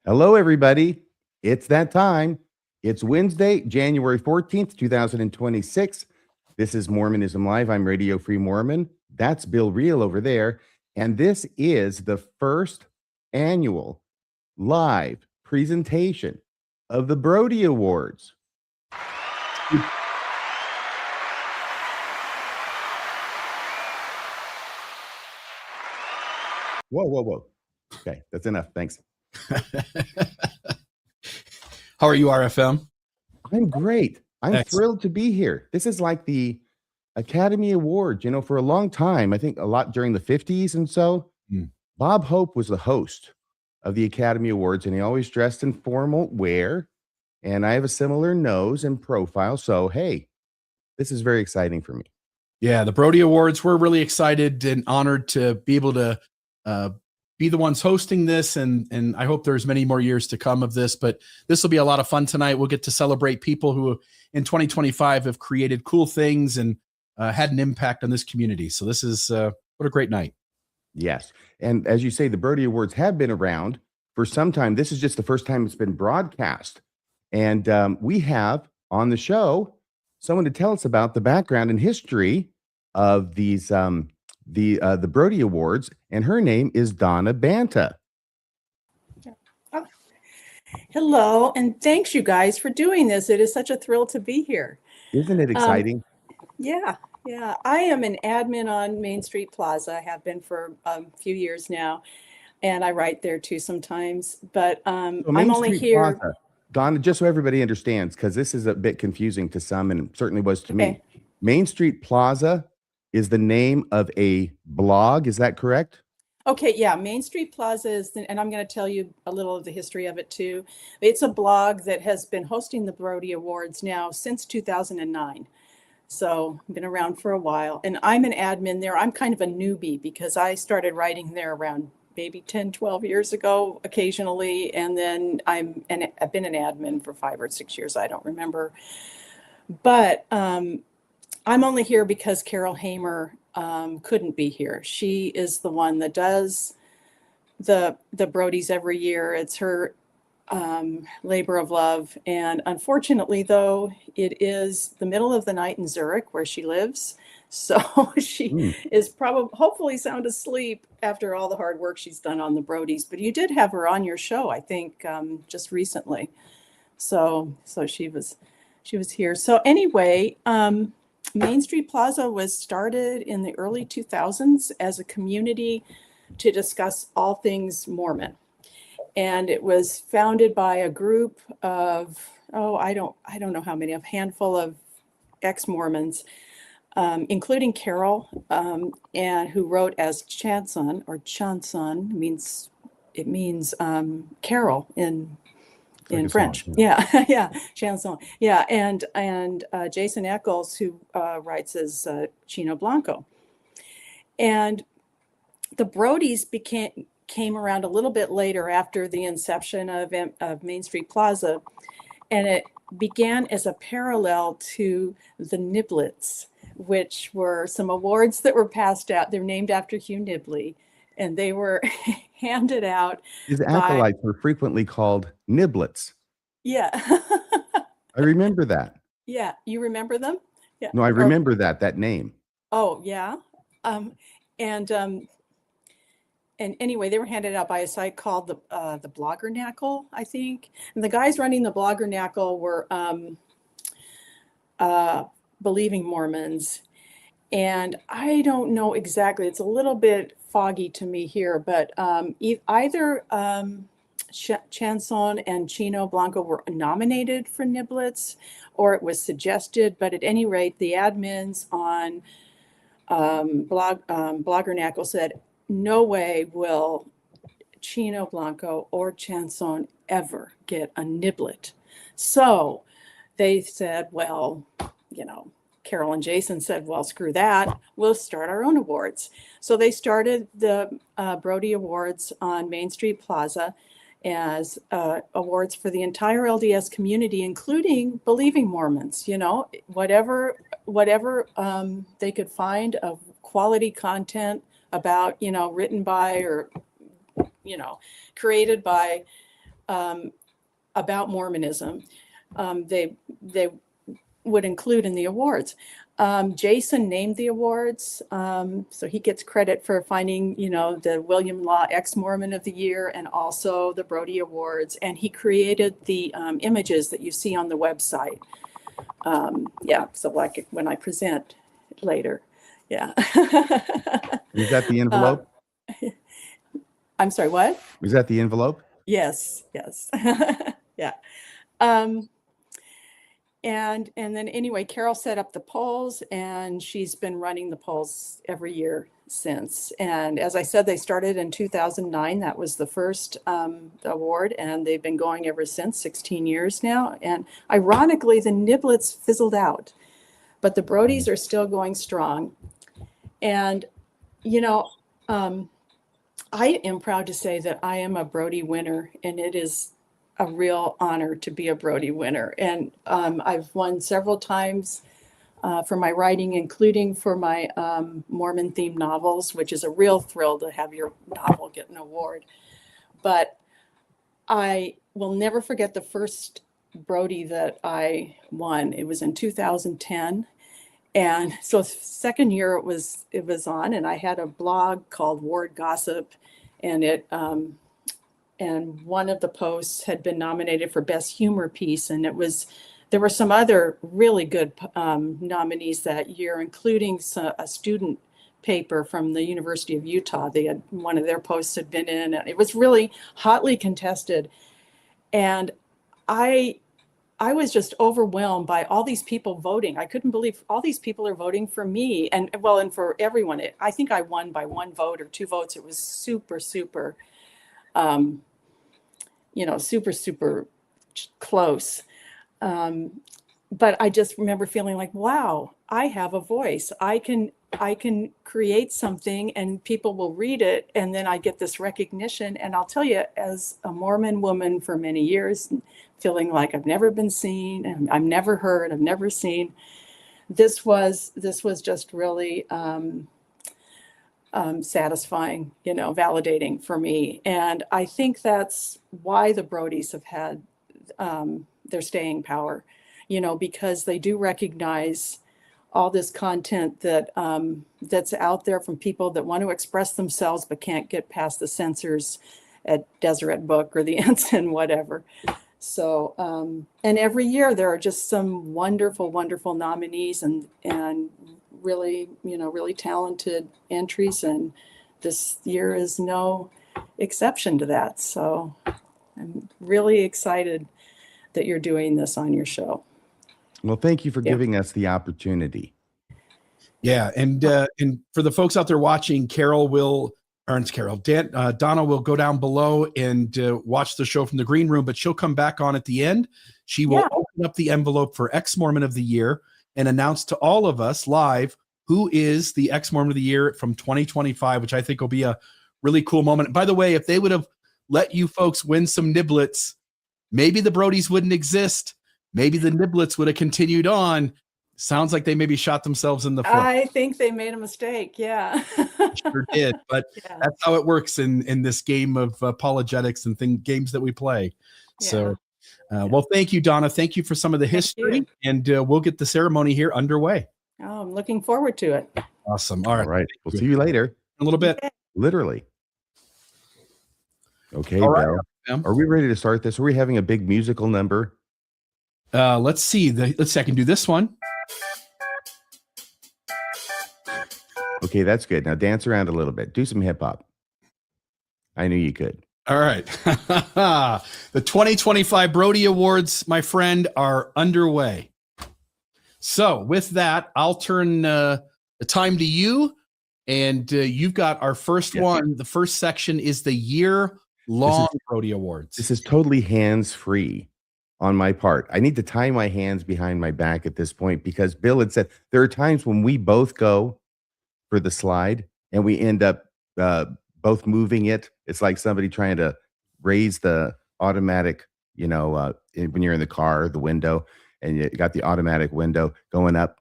Hello, everybody. It's that time. It's Wednesday, January 14th, 2026. This is Mormonism Live. I'm Radio Free Mormon. That's Bill Reel over there. And this is the first annual live presentation of the Brodie Awards. Whoa. Okay, that's enough. Thanks. How are you, RFM? I'm great. I'm thrilled to be here. This is like the Academy Awards, for a long time, I think a lot during the 50s and so. Bob Hope was the host of the Academy Awards, and he always dressed in formal wear. And I have a similar nose and profile. So, hey, this is very exciting for me. Yeah, the Brodie Awards, we're really excited and honored to be able to be the ones hosting this, and I hope there's many more years to come of this, but this will be a lot of fun tonight. We'll get to celebrate people who in 2025 have created cool things and had an impact on this community. So this is what a great night. Yes. And as you say, the Brodie Awards have been around for some time. This is just the first time it's been broadcast. And we have on the show someone to tell us about the background and history of these the Brodie Awards, and her name is Donna Banta. Oh. Hello, and thanks you guys for doing this. It is such a thrill to be here. Isn't it exciting? Yeah. I am an admin on Main Street Plaza. I have been for a few years now, and I write there too sometimes. But I'm only here. Plaza. Donna, just so everybody understands, because this is a bit confusing to some, and it certainly was to me. Main Street Plaza is the name of a blog. Is that correct? Okay, yeah. Main Street Plaza is, and I'm going to tell you a little of the history of it too. It's a blog that has been hosting the Brodie Awards now since 2009. So I've been around for a while, and I'm an admin there. I'm kind of a newbie because I started writing there around maybe 10, 12 years ago occasionally. And then I've been an admin for 5 or 6 years. I don't remember. But I'm only here because Carol Hamer couldn't be here. She is the one that does the Brodies every year. It's her labor of love. And unfortunately, though, it is the middle of the night in Zurich where she lives. So she is hopefully sound asleep after all the hard work she's done on the Brodies. But you did have her on your show, I think, just recently. So she was here. So anyway, Main Street Plaza was started in the early 2000s as a community to discuss all things Mormon. And it was founded by a group of, I don't know how many, a handful of ex-Mormons, including Carol, and who wrote as Chanson, or Chanson means Carol in French. Song, yeah, chanson. Yeah, and Jason Eccles, who writes as Chino Blanco. And the Brodies came around a little bit later after the inception of Main Street Plaza, and it began as a parallel to the Niblets, which were some awards that were passed out. They're named after Hugh Nibley, and they were handed out. His acolytes were frequently called Niblets. Yeah. I remember that. Yeah. You remember them? Yeah. No, I remember that name. Oh, yeah. And anyway, they were handed out by a site called the Bloggernacle, I think. And the guys running the Bloggernacle were believing Mormons. And I don't know exactly, it's a little bit foggy to me here, but either Chanson and Chino Blanco were nominated for Niblets, or it was suggested. But at any rate, the admins on Bloggernacle said, no way will Chino Blanco or Chanson ever get a Niblet. So they said, well, Carol and Jason said, well, screw that. We'll start our own awards. So they started the Brodie Awards on Main Street Plaza as awards for the entire LDS community, including believing Mormons, whatever they could find of quality content about, written by or, created by about Mormonism, they would include in the awards. Jason named the awards, so he gets credit for finding, the William Law ex-Mormon of the Year and also the Brodie Awards. And he created the images that you see on the website. So like when I present later, yeah. Is that the envelope? I'm sorry, what? Was that the envelope? Yes. Yeah. And then anyway, Carol set up the polls, and she's been running the polls every year since. And as I said, they started in 2009. That was the first award, and they've been going ever since, 16 years now. And ironically, the niblets fizzled out, but the Brodies are still going strong. And, I am proud to say that I am a Brodie winner, and it is a real honor to be a Brodie winner. And I've won several times for my writing, including for my Mormon themed novels, which is a real thrill to have your novel get an award. But I will never forget the first Brodie that I won. It was in 2010. And so second year it was on, and I had a blog called Ward Gossip, and and one of the posts had been nominated for Best Humor Piece, and there were some other really good nominees that year, including a student paper from the University of Utah. One of their posts had been in, and it was really hotly contested. And I was just overwhelmed by all these people voting. I couldn't believe all these people are voting for me, and for everyone. I think I won by 1 vote or 2 votes. It was super, super, super close. But I just remember feeling like, wow, I have a voice. I can create something, and people will read it, and then I get this recognition. And I'll tell you, as a Mormon woman for many years, feeling like I've never been seen, and I've never heard, I've never seen, this was just really satisfying, validating for me. And I think that's why the Brodies have had their staying power, because they do recognize all this content that that's out there from people that want to express themselves but can't get past the censors at Deseret Book or the Ensign, whatever. So, and every year there are just some wonderful, wonderful nominees and really, really talented entries. And this year is no exception to that. So I'm really excited that you're doing this on your show. Well, thank you for giving us the opportunity. Yeah. And for the folks out there watching, Donna will go down below and watch the show from the green room, but she'll come back on at the end. She will open up the envelope for ex-Mormon of the Year and announce to all of us live who is the ex-Mormon of the Year from 2025, which I think will be a really cool moment. By the way, if they would have let you folks win some niblets, maybe the Brodies wouldn't exist. Maybe the niblets would have continued on. Sounds like they maybe shot themselves in the foot. I think they made a mistake. Yeah. Sure did. But that's how it works in this game of apologetics and games that we play. Yeah. So, well, thank you, Donna. Thank you for some of the history, and we'll get the ceremony here underway. Oh, I'm looking forward to it. Awesome. All right. We'll see you later. In a little bit. Literally. Okay, all Bill. Right. Are we ready to start this? Are we having a big musical number? Let's see. Let's see. I can do this one. Okay, that's good. Now dance around a little bit. Do some hip hop. I knew you could. All right. The 2025 Brodie Awards, my friend, are underway. So with that, I'll turn the time to you. And you've got our first one. The first section is the year-long Brodie Awards. This is totally hands-free on my part. I need to tie my hands behind my back at this point because Bill had said there are times when we both go for the slide and we end up both moving it. It's like somebody trying to raise the automatic, when you're in the car, the window, and you got the automatic window going up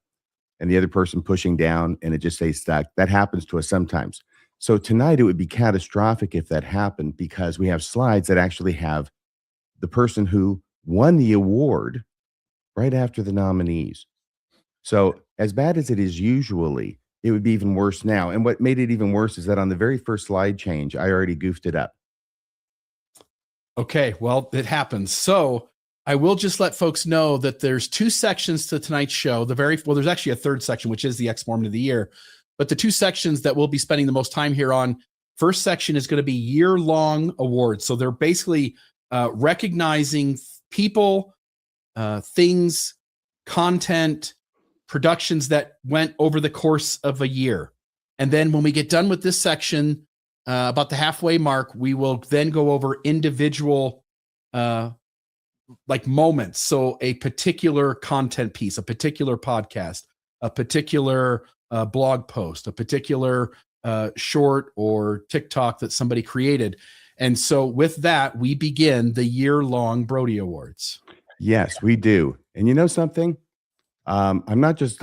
and the other person pushing down and it just stays stuck. That happens to us sometimes. So tonight it would be catastrophic if that happened because we have slides that actually have the person who won the award right after the nominees. So as bad as it is usually, it would be even worse now. And what made it even worse is that on the very first slide change, I already goofed it up. Okay, well, it happens. So I will just let folks know that there's two sections to tonight's show. There's actually a third section, which is the Ex-Mormon of the Year. But the two sections that we'll be spending the most time here on, first section is going to be year-long awards. So they're basically recognizing people, things, content, productions that went over the course of a year. And then when we get done with this section, about the halfway mark, we will then go over individual like moments. So a particular content piece, a particular podcast, a particular blog post, a particular short or TikTok that somebody created. And so with that, we begin the year-long Brodie Awards. Yes, we do. And you know something? I'm just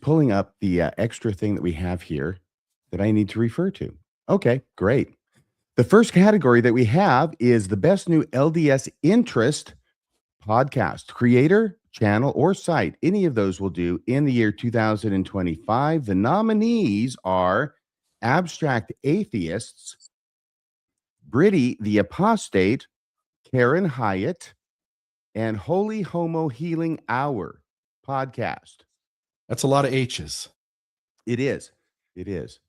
pulling up the extra thing that we have here that I need to refer to. Okay, great. The first category that we have is the best new LDS interest podcast, creator, channel, or site. Any of those will do in the year 2025. The nominees are Abstract Atheists, Brodie the Apostate, Karen Hyatt, and Holy Homo Healing Hour podcast. That's a lot of H's. It is. It is.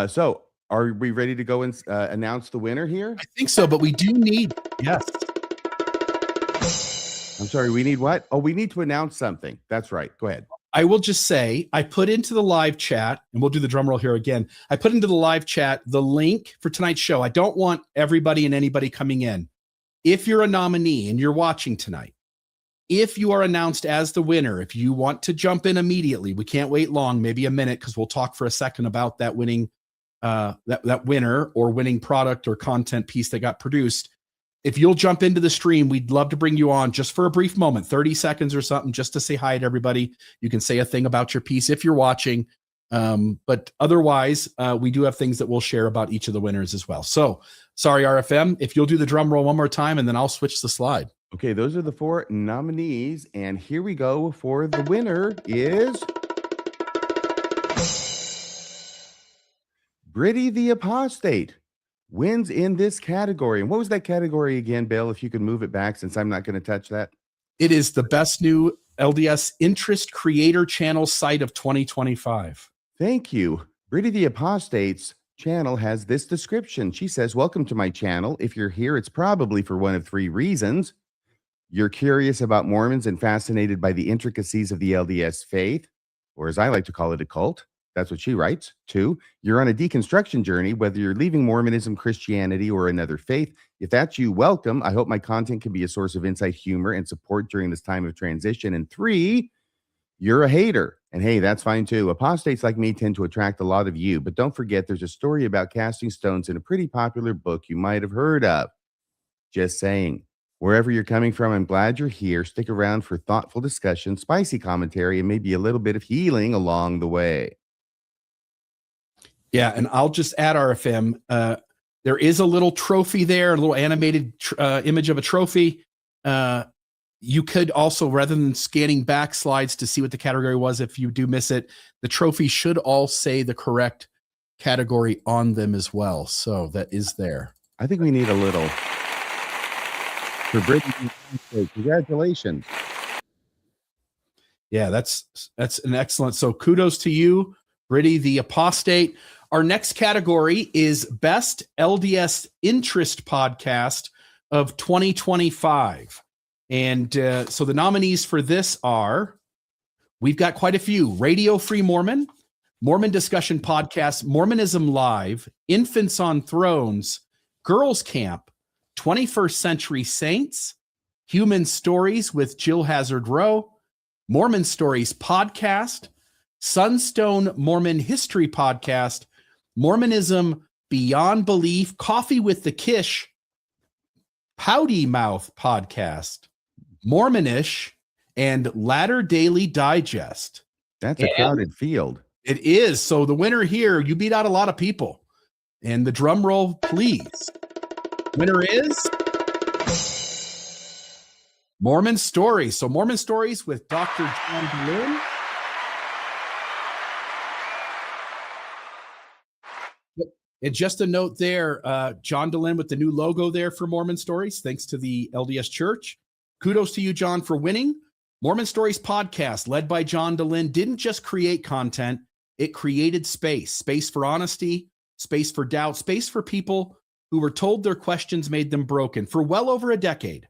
So are we ready to go and announce the winner here? I think so, but we do need, yes. I'm sorry, we need what? Oh, we need to announce something. That's right. Go ahead. I will just say, I put into the live chat, and we'll do the drum roll here again. I put into the live chat the link for tonight's show. I don't want everybody and anybody coming in. If you're a nominee and you're watching tonight, if you are announced as the winner, if you want to jump in immediately, we can't wait long, maybe a minute, because we'll talk for a second about that winning, that winner or winning product or content piece that got produced. If you'll jump into the stream, we'd love to bring you on just for a brief moment, 30 seconds or something, just to say hi to everybody. You can say a thing about your piece if you're watching. But otherwise, we do have things that we'll share about each of the winners as well. So sorry, RFM, if you'll do the drum roll one more time, and then I'll switch the slide. Okay, those are the four nominees. And here we go for the winner is Brodie the Apostate. Wins in this category. And what was that category again, Bill? If you could move it back, since I'm not going to touch that. It is the best new LDS interest creator channel site of 2025. Thank you. Brodie the Apostate's channel has this description. She says, "Welcome to my channel. If you're here, it's probably for one of three reasons. You're curious about Mormons and fascinated by the intricacies of the LDS faith, or as I like to call it, a cult." That's what she writes. 2, you're on a deconstruction journey, whether you're leaving Mormonism, Christianity, or another faith. If that's you, welcome. I hope my content can be a source of insight, humor, and support during this time of transition. And 3, you're a hater. And hey, that's fine too. Apostates like me tend to attract a lot of you, but don't forget there's a story about casting stones in a pretty popular book you might have heard of. Just saying. Wherever you're coming from, I'm glad you're here. Stick around for thoughtful discussion, spicy commentary, and maybe a little bit of healing along the way. Yeah, and I'll just add, RFM, there is a little trophy there, a little animated image of a trophy. You could also, rather than scanning back slides to see what the category was, if you do miss it, the trophy should all say the correct category on them as well. So that is there. I think we need a little for Brodie. Congratulations. Yeah, that's an excellent. So kudos to you, Brodie the Apostate. Our next category is Best LDS Interest Podcast of 2025. And so the nominees for this are, we've got quite a few: Radio Free Mormon, Mormon Discussion Podcast, Mormonism Live, Infants on Thrones, Girls Camp, 21st Century Saints, Human Stories with Jill Hazard Rowe, Mormon Stories Podcast, Sunstone Mormon History Podcast, Mormonism Beyond Belief, Coffee with the Kish, Pouty Mouth Podcast, Mormonish, and Latter Daily Digest. That's a crowded field. It is. So the winner here, you beat out a lot of people. And the drum roll, please. Winner is Mormon Stories. So Mormon Stories with Dr. John DeLynn. And just a note there, John DeLynn with the new logo there for Mormon Stories, thanks to the LDS Church. Kudos to you, John, for winning. Mormon Stories podcast, led by John DeLynn, didn't just create content, it created space for honesty, space for doubt, space for people who were told their questions made them broken for well over a decade.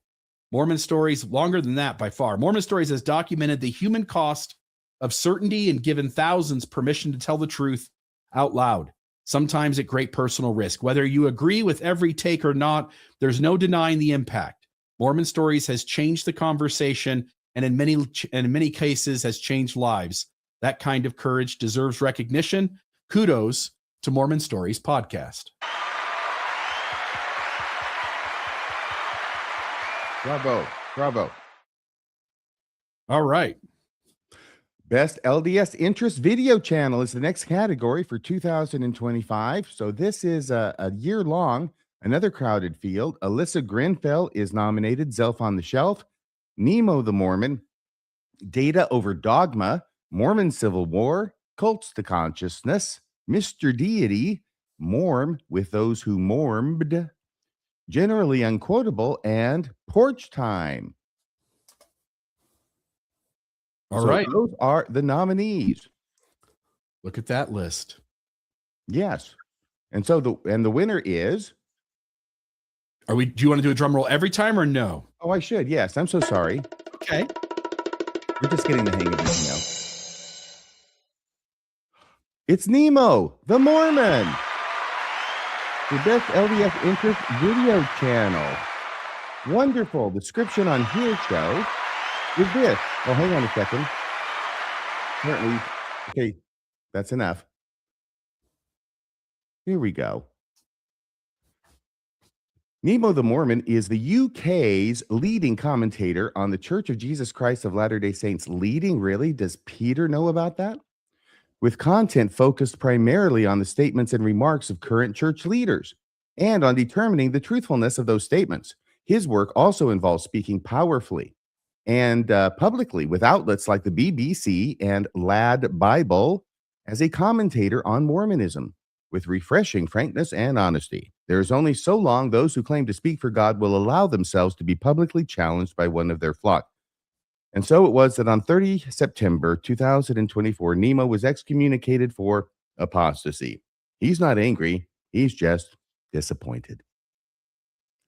Mormon Stories, longer than that by far. Mormon Stories has documented the human cost of certainty and given thousands permission to tell the truth out loud, sometimes at great personal risk. Whether you agree with every take or not, there's no denying the impact. Mormon Stories has changed the conversation and in many cases has changed lives. That kind of courage deserves recognition. Kudos to Mormon Stories podcast. Bravo. Bravo. All right. Best LDS Interest Video Channel is the next category for 2025. So this is a year long, another crowded field. Alyssa Grenfell is nominated, Zelf on the Shelf, Nemo the Mormon, Data Over Dogma, Mormon Civil War, Cults to Consciousness, Mr. Deity, Morm with Those Who Mormed, Generally Unquotable, and Porch Time. All right. Those are the nominees. Look at that list. Yes. And so the winner is. Do you want to do a drum roll every time or no? Oh, I should. Yes. I'm so sorry. Okay. We're just getting the hang of this now. It's Nemo, the Mormon. The best LDS Interest Video Channel. Wonderful. Description on his show is this. Oh, hang on a second. Apparently, okay, that's enough. Here we go. Nemo the Mormon is the UK's leading commentator on the Church of Jesus Christ of Latter-day Saints. Leading, really? Does Peter know about that? With content focused primarily on the statements and remarks of current church leaders and on determining the truthfulness of those statements. His work also involves speaking powerfully and publicly with outlets like the BBC and Lad Bible as a commentator on Mormonism with refreshing frankness and honesty. There is only so long those who claim to speak for God will allow themselves to be publicly challenged by one of their flock. And so it was that on 30 September 2024, Nemo was excommunicated for apostasy. He's not angry. He's just disappointed.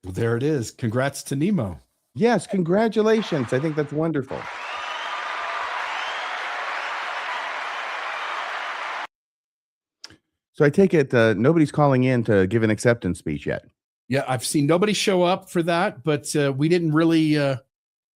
Well, there it is. Congrats to Nemo. Yes, congratulations. I think that's wonderful. So I take it nobody's calling in to give an acceptance speech yet. Yeah, I've seen nobody show up for that, but we didn't really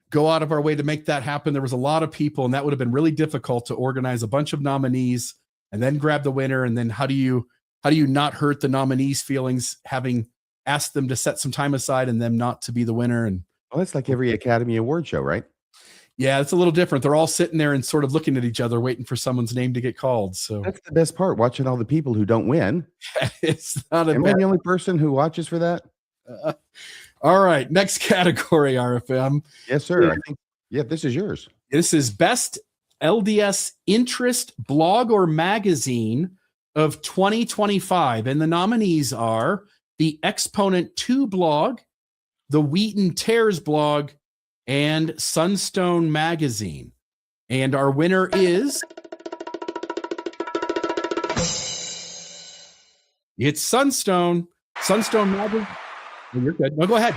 go out of our way to make that happen. There was a lot of people, and that would have been really difficult to organize a bunch of nominees and then grab the winner. And then how do you not hurt the nominees' feelings, having asked them to set some time aside and them not to be the winner? And well, it's like every Academy Award show, right? Yeah, it's a little different. They're all sitting there and sort of looking at each other, waiting for someone's name to get called. So that's the best part, watching all the people who don't win. It's not Am I the only person who watches for that? All right, next category, RFM. Yes, sir. I think, this is yours. This is Best LDS Interest Blog or Magazine of 2025. And the nominees are the Exponent 2 blog, the Wheaton Tears blog, and Sunstone Magazine. And our winner is... It's Sunstone. Sunstone Magazine. Oh, you're good. No, go ahead.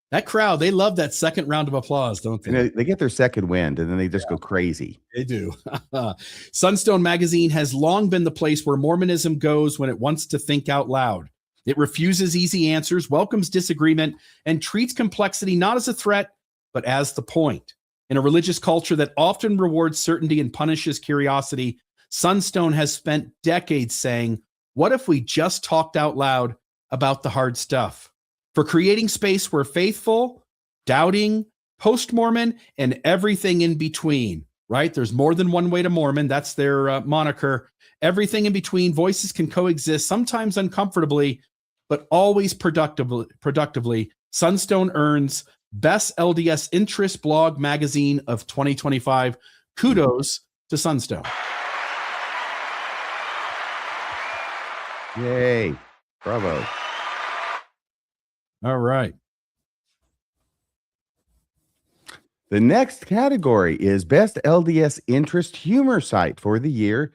That crowd, they love that second round of applause, don't they? And they get their second wind, and then they just go crazy. They do. Sunstone Magazine has long been the place where Mormonism goes when it wants to think out loud. It refuses easy answers, welcomes disagreement, and treats complexity not as a threat, but as the point. In a religious culture that often rewards certainty and punishes curiosity, Sunstone has spent decades saying, what if we just talked out loud about the hard stuff? For creating space where faithful, doubting, post-Mormon, and everything in between right? There's more than one way to Mormon. That's their moniker. Everything in between. Voices can coexist, sometimes uncomfortably, but always productively. Sunstone earns Best LDS Interest Blog Magazine of 2025. Kudos to Sunstone. Yay. Bravo. All right. The next category is Best LDS Interest Humor Site for the year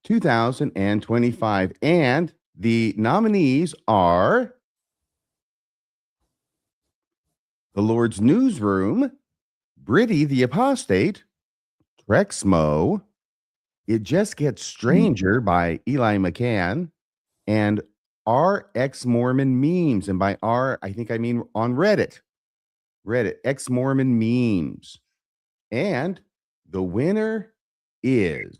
2025. And the nominees are The Lord's Newsroom, Brodie the Apostate, Trexmo, It Just Gets Stranger by Eli McCann, and R Ex Mormon Memes. And by R, I think I mean on Reddit. Ex Mormon Memes. And the winner is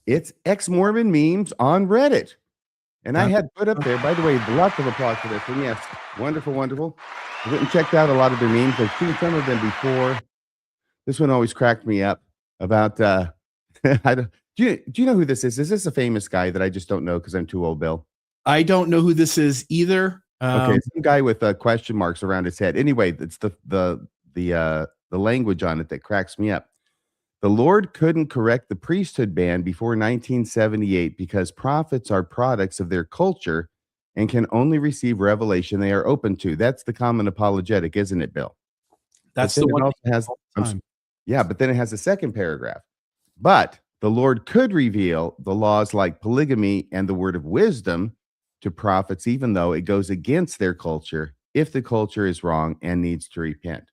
it's Ex Mormon Memes on Reddit. And I had put up there, by the way, lots of applause for this. And yes, wonderful, wonderful. I went and checked out a lot of their memes. I've seen some of them before. This one always cracked me up about, do you know who this is? Is this a famous guy that I just don't know because I'm too old, Bill? I don't know who this is either. Okay, some guy with question marks around his head. Anyway, it's the language on it that cracks me up. The Lord couldn't correct the priesthood ban before 1978 because prophets are products of their culture and can only receive revelation they are open to. That's the common apologetic, isn't it, Bill? That's the one. But then it has a second paragraph. But the Lord could reveal the laws like polygamy and the word of wisdom to prophets, even though it goes against their culture, if the culture is wrong and needs to repent.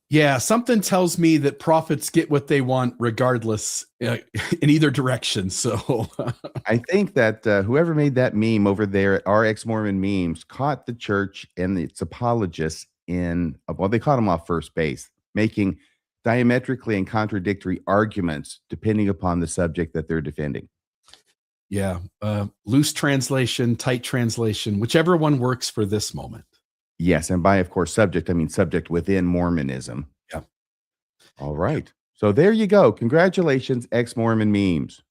Yeah, something tells me that prophets get what they want regardless in either direction. So I think that whoever made that meme over there at RX Mormon Memes caught the church and its apologists they caught them off first base, making diametrically and contradictory arguments depending upon the subject that they're defending. Yeah, loose translation, tight translation, whichever one works for this moment. Yes, and by, of course, subject, I mean subject within Mormonism. Yeah. All right. So there you go. Congratulations, ex-Mormon memes.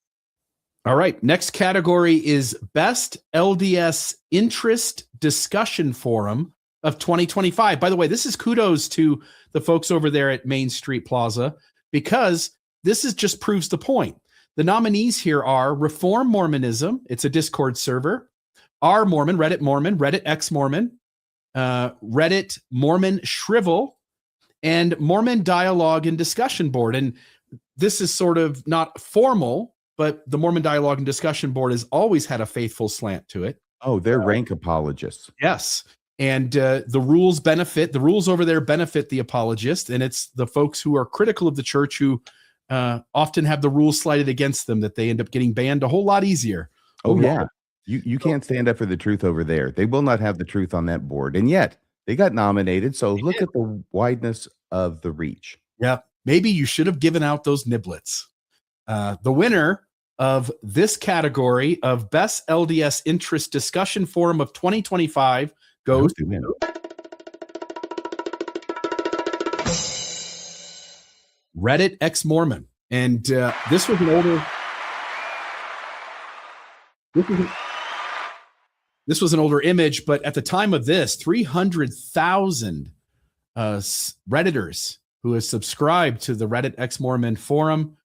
All right. Next category is Best LDS Interest Discussion Forum of 2025. By the way, this is kudos to the folks over there at Main Street Plaza, because this just proves the point. The nominees here are Reform Mormonism. It's a Discord server. R Mormon, Reddit ex-Mormon, Reddit Mormon Shrivel, and Mormon Dialogue and Discussion Board. And this is sort of not formal, but the Mormon Dialogue and Discussion Board has always had a faithful slant to it. Oh, they're rank apologists. Yes. And the rules over there benefit the apologist. And it's the folks who are critical of the church who often have the rules slighted against them that they end up getting banned a whole lot easier. Oh, yeah. You can't stand up for the truth over there. They will not have the truth on that board. And yet they got nominated. So look at the wideness of the reach. Yeah. Maybe you should have given out those niblets. The winner of this category of Best LDS Interest Discussion Forum of 2025 goes to Reddit ex-Mormon. And this was an older... This was an older image, but at the time of this, 300,000 Redditors who have subscribed to the Reddit ex-Mormon forum.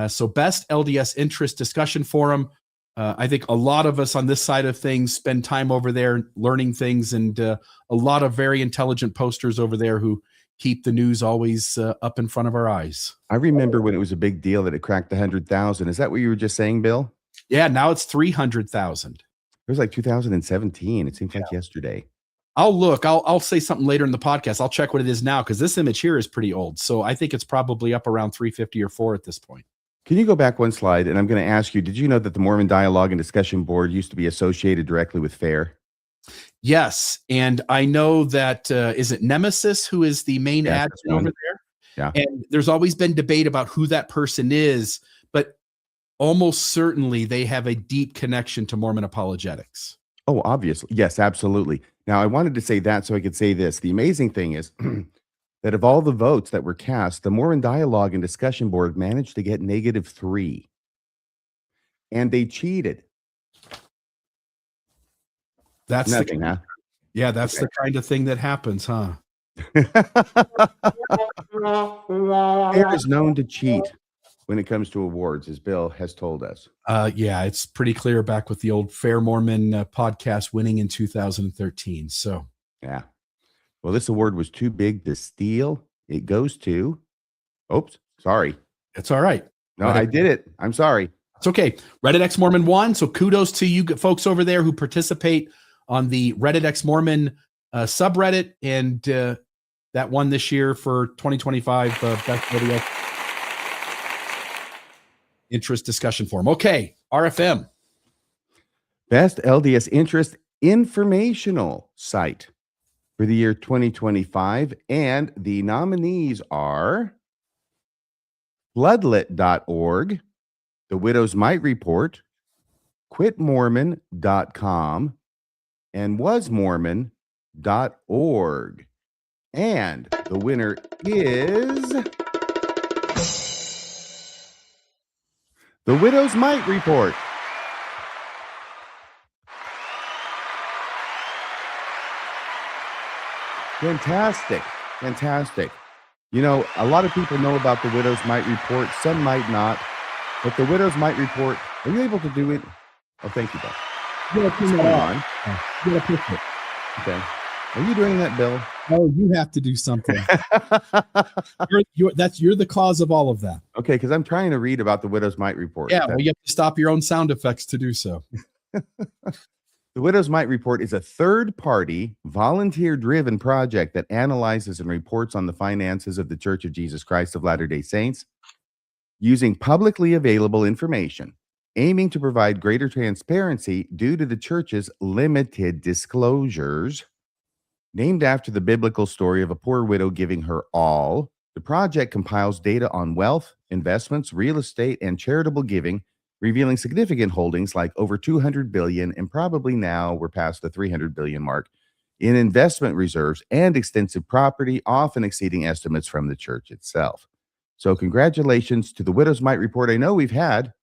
So Best LDS Interest Discussion Forum. I think a lot of us on this side of things spend time over there learning things, and a lot of very intelligent posters over there who keep the news always up in front of our eyes. I remember when it was a big deal that it cracked 100,000. Is that what you were just saying, Bill? Yeah, now it's 300,000. It was like 2017. It seems like yesterday. I'll look. I'll say something later in the podcast. I'll check what it is now, because this image here is pretty old. So I think it's probably up around 350 or 4 at this point. Can you go back one slide? And I'm going to ask you, did you know that the Mormon Dialogue and Discussion Board used to be associated directly with FAIR? Yes. And I know that, is it Nemesis who is the main admin over there? Yeah. And there's always been debate about who that person is, but almost certainly they have a deep connection to Mormon apologetics. Oh, obviously. Yes, absolutely. Now, I wanted to say that so I could say this. The amazing thing is that of all the votes that were cast, the Mormon Dialogue and Discussion Board managed to get -3. And they cheated. That's Nothing, huh? Yeah, that's the kind of thing that happens, huh? Fair is known to cheat when it comes to awards, as Bill has told us. Yeah, it's pretty clear back with the old Fair Mormon podcast winning in 2013. So, yeah. Well, this award was too big to steal. It goes to, oops, sorry. It's all right. No, I did it. I'm sorry. It's okay. Reddit X Mormon won. So kudos to you folks over there who participate on the Reddit X Mormon subreddit. And that won this year for 2025 Best Video Interest Discussion Forum. Okay, RFM. Best LDS Interest Informational Site for the year 2025. And the nominees are Floodlit.org, The Widow's Mite Report, QuitMormon.com, and WasMormon.org. And the winner is The Widow's Mite Report. Fantastic. Fantastic. You know, a lot of people know about the Widow's Mite Report. Some might not. But the Widow's Mite Report, are you able to do it? Oh, thank you, Bill. What's going on? Get a picture. Okay. Are you doing that, Bill? Oh, you have to do something. you're the cause of all of that. Okay, because I'm trying to read about the Widow's Mite Report. Yeah, well, you have to stop your own sound effects to do so. The Widow's Mite Report is a third-party, volunteer-driven project that analyzes and reports on the finances of the Church of Jesus Christ of Latter-day Saints using publicly available information, aiming to provide greater transparency due to the Church's limited disclosures. Named after the biblical story of a poor widow giving her all, the project compiles data on wealth, investments, real estate, and charitable giving, revealing significant holdings like over 200 billion, and probably now we're past the 300 billion mark, in investment reserves and extensive property, often exceeding estimates from the church itself. So congratulations to the Widow's Mite Report. I know we've had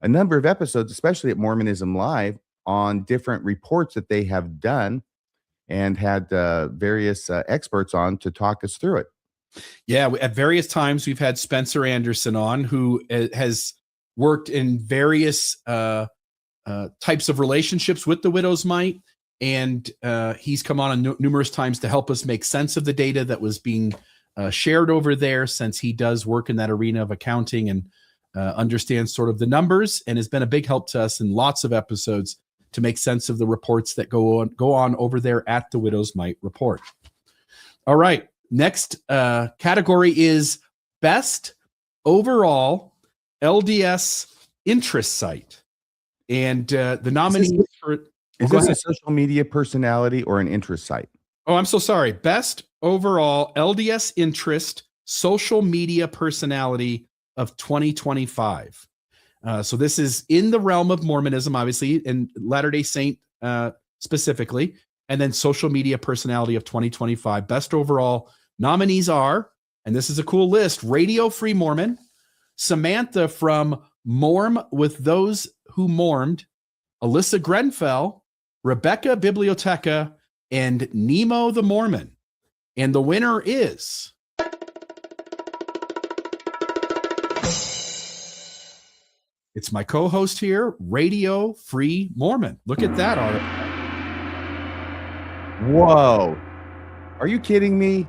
a number of episodes, especially at Mormonism Live, on different reports that they have done and had various experts on to talk us through it. Yeah, at various times we've had Spencer Anderson on, who has worked in various types of relationships with the Widow's Mite, and he's come on numerous times to help us make sense of the data that was being shared over there, since he does work in that arena of accounting and understands sort of the numbers, and has been a big help to us in lots of episodes to make sense of the reports that go on over there at the Widow's Mite Report. All right, next category is Best Overall LDS Interest Site. And the nominees Is this a social media personality or an interest site? Oh, I'm so sorry. Best Overall LDS Interest Social Media Personality of 2025. So this is in the realm of Mormonism, obviously, and Latter-day Saint specifically, and then social media personality of 2025. Best overall nominees are, and this is a cool list, Radio Free Mormon, Samantha from Morm with Those Who Mormed, Alyssa Grenfell, Rebecca Biblioteca, and Nemo the Mormon. And the winner is... It's my co-host here, Radio Free Mormon. Look at that. Whoa. Are you kidding me?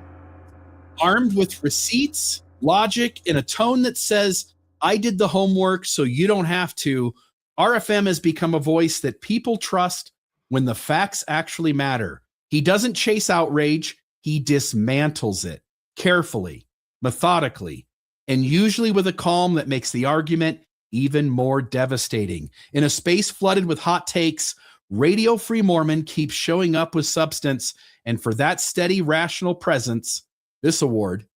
Armed with receipts, logic, and a tone that says, I did the homework so you don't have to, RFM has become a voice that people trust when the facts actually matter. He doesn't chase outrage. He dismantles it carefully, methodically, and usually with a calm that makes the argument even more devastating. In a space flooded with hot takes, Radio Free Mormon keeps showing up with substance, and for that steady, rational presence, this award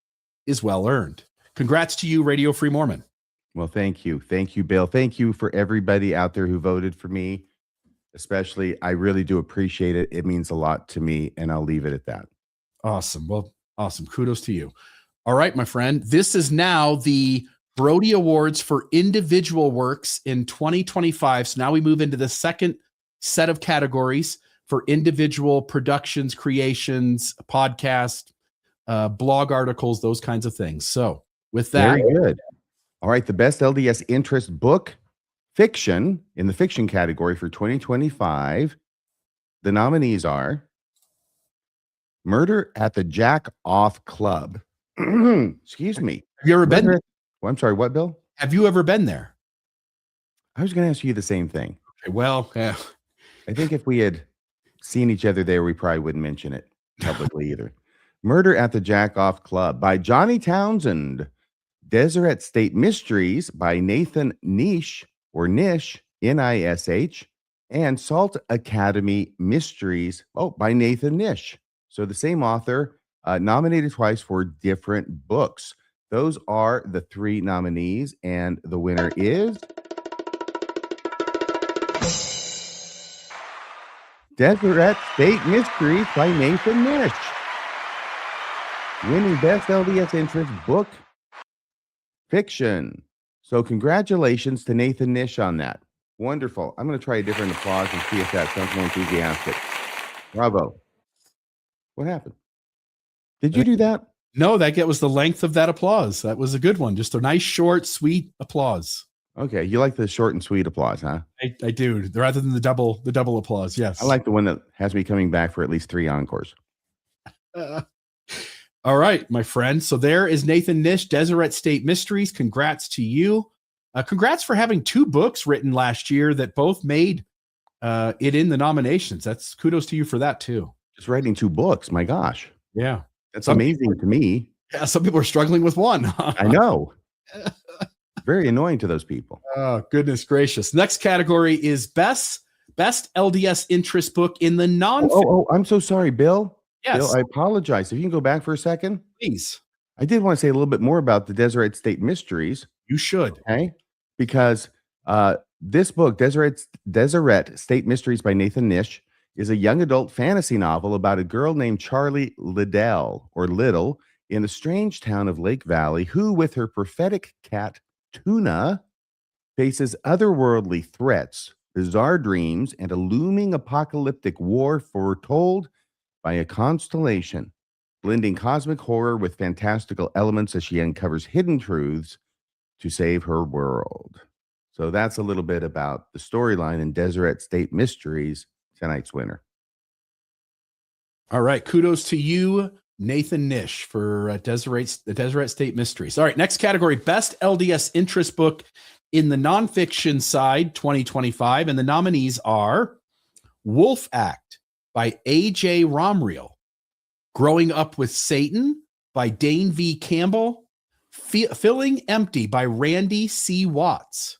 is well earned. Congrats to you, Radio Free Mormon. Well, thank you. Thank you, Bill. Thank you for everybody out there who voted for me. especially. I really do appreciate it. It means a lot to me, and I'll leave it at that. Awesome. Well, awesome. Kudos to you. All right, my friend. This is now the Brodie Awards for individual works in 2025. So now we move into the second set of categories for individual productions, creations, podcast, blog articles, those kinds of things. So with that, very good. All right, the best LDS interest book fiction in the fiction category for 2025. The nominees are Murder at the Jack Off Club. Excuse me. have you ever been there? Well, I'm sorry, what, Bill? Have you ever been there? I was going to ask you the same thing. Okay, well, yeah. I think if we had seen each other there, we probably wouldn't mention it publicly either. Murder at the Jack Off Club by Johnny Townsend. Deseret State Mysteries by Nathan Nish, or Nish, Nish, and Salt Academy Mysteries, by Nathan Nish. So the same author, nominated twice for different books. Those are the three nominees, and the winner is Deseret State Mysteries by Nathan Nish. Winning Best LDS Interest Book Fiction. So congratulations to Nathan Nish on that. Wonderful. I'm going to try a different applause and see if that sounds more enthusiastic. Bravo. What happened? Did you do that? No, that was the length of that applause. That was a good one. Just a nice, short, sweet applause. Okay. You like the short and sweet applause, huh? I do. Rather than the double applause. Yes. I like the one that has me coming back for at least 3 encores. All right, my friend. So there is Nathan Nish, Deseret State Mysteries. Congrats to you. Congrats for having 2 books written last year that both made it in the nominations. That's kudos to you for that too. Just writing 2 books. My gosh. Yeah. That's amazing to me. Yeah, some people are struggling with one. I know. Very annoying to those people. Oh, goodness gracious. Next category is best LDS interest book in the non-fiction. Oh, I'm so sorry, Bill. Yes. Bill, I apologize. If you can go back for a second. Please. I did want to say a little bit more about the Deseret State Mysteries. You should. Okay. Because this book, Deseret State Mysteries by Nathan Nish, is a young adult fantasy novel about a girl named Charlie Little in the strange town of Lake Valley, who, with her prophetic cat, Tuna, faces otherworldly threats, bizarre dreams, and a looming apocalyptic war foretold by a constellation, blending cosmic horror with fantastical elements as she uncovers hidden truths to save her world. So that's a little bit about the storyline in Deseret State Mysteries, tonight's winner. All right. Kudos to you, Nathan Nish, for the Deseret State Mysteries. All right. Next category, best LDS interest book in the nonfiction side 2025. And the nominees are Wolf Act by A.J. Romreel, Growing Up with Satan by Dane V. Campbell, Filling Empty by Randy C. Watts,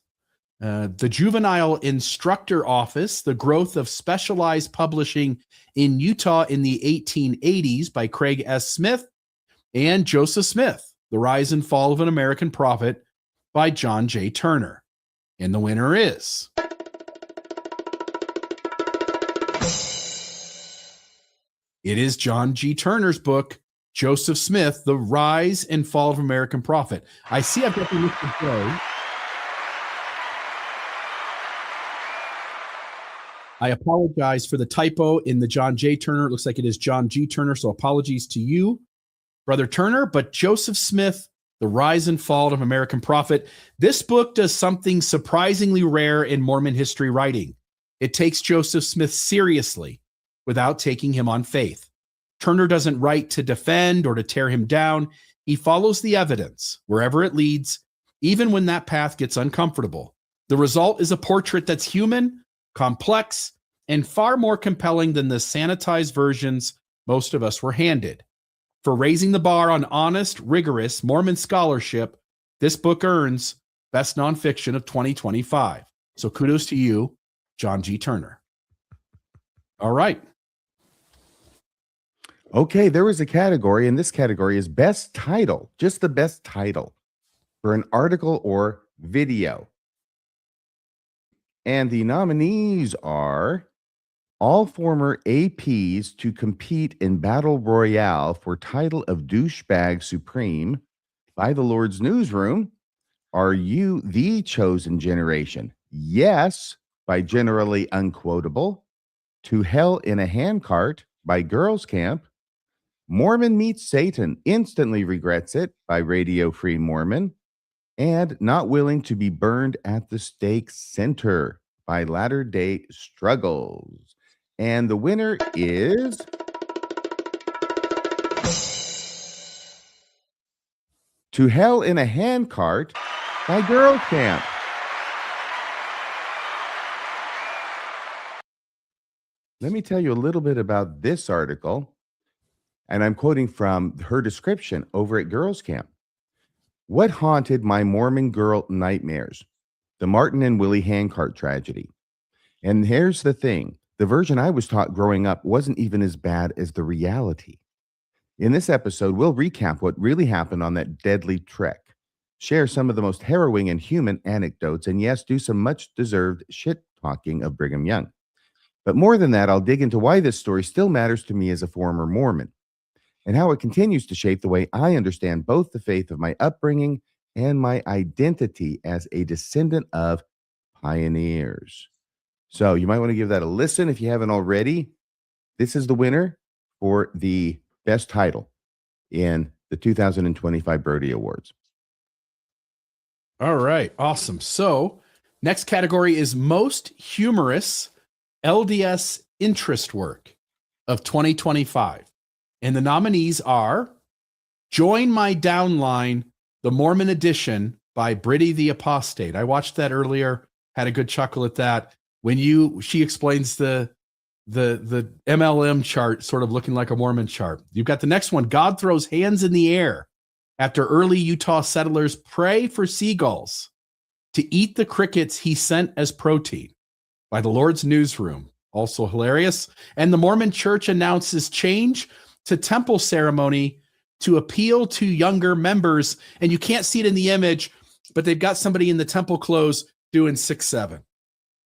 The Juvenile Instructor Office, The Growth of Specialized Publishing in Utah in the 1880s by Craig S. Smith, and Joseph Smith, The Rise and Fall of an American Prophet by John J. Turner. And the winner is it is John G. Turner's book, Joseph Smith, The Rise and Fall of American Prophet. I see I've got the list of Joe. I apologize for the typo in the John J. Turner. It looks like it is John G. Turner, so apologies to you, Brother Turner. But Joseph Smith, The Rise and Fall of American Prophet. This book does something surprisingly rare in Mormon history writing. It takes Joseph Smith seriously without taking him on faith. Turner doesn't write to defend or to tear him down. He follows the evidence wherever it leads, even when that path gets uncomfortable. The result is a portrait that's human, complex, and far more compelling than the sanitized versions most of us were handed. For raising the bar on honest, rigorous Mormon scholarship, this book earns Best Nonfiction of 2025. So kudos to you, John G. Turner. All right. Okay, there was a category, and this category is best title, just the best title for an article or video. And the nominees are all former APs to compete in Battle Royale for title of Douchebag Supreme by the Lord's Newsroom. Are you the chosen generation? Yes, by Generally Unquotable. To Hell in a Handcart by Girls Camp. Mormon Meets Satan, Instantly Regrets It by Radio Free Mormon. And Not Willing to Be Burned at the Stake Center by Latter Day Struggles. And the winner is To Hell in a Handcart by Girl Camp. Let me tell you a little bit about this article, and I'm quoting from her description over at Girls Camp. What haunted my Mormon girl nightmares? The Martin and Willie Handcart tragedy. And here's the thing. The version I was taught growing up wasn't even as bad as the reality. In this episode, we'll recap what really happened on that deadly trek, share some of the most harrowing and human anecdotes, and yes, do some much-deserved shit-talking of Brigham Young. But more than that, I'll dig into why this story still matters to me as a former Mormon, and how it continues to shape the way I understand both the faith of my upbringing and my identity as a descendant of pioneers. So you might want to give that a listen if you haven't already. This is the winner for the best title in the 2025 Brodie Awards. All right. Awesome. So next category is most humorous LDS interest work of 2025. And the nominees are Join My Downline, the Mormon Edition by Brodie the Apostate. I watched that earlier, had a good chuckle at that. When she explains the MLM chart sort of looking like a Mormon chart. You've got the next one, God Throws Hands in the Air after early Utah settlers pray for seagulls to eat the crickets he sent as protein by the Lord's Newsroom. Also hilarious. And the Mormon Church announces change to temple ceremony to appeal to younger members. And you can't see it in the image, but they've got somebody in the temple clothes doing 6-7,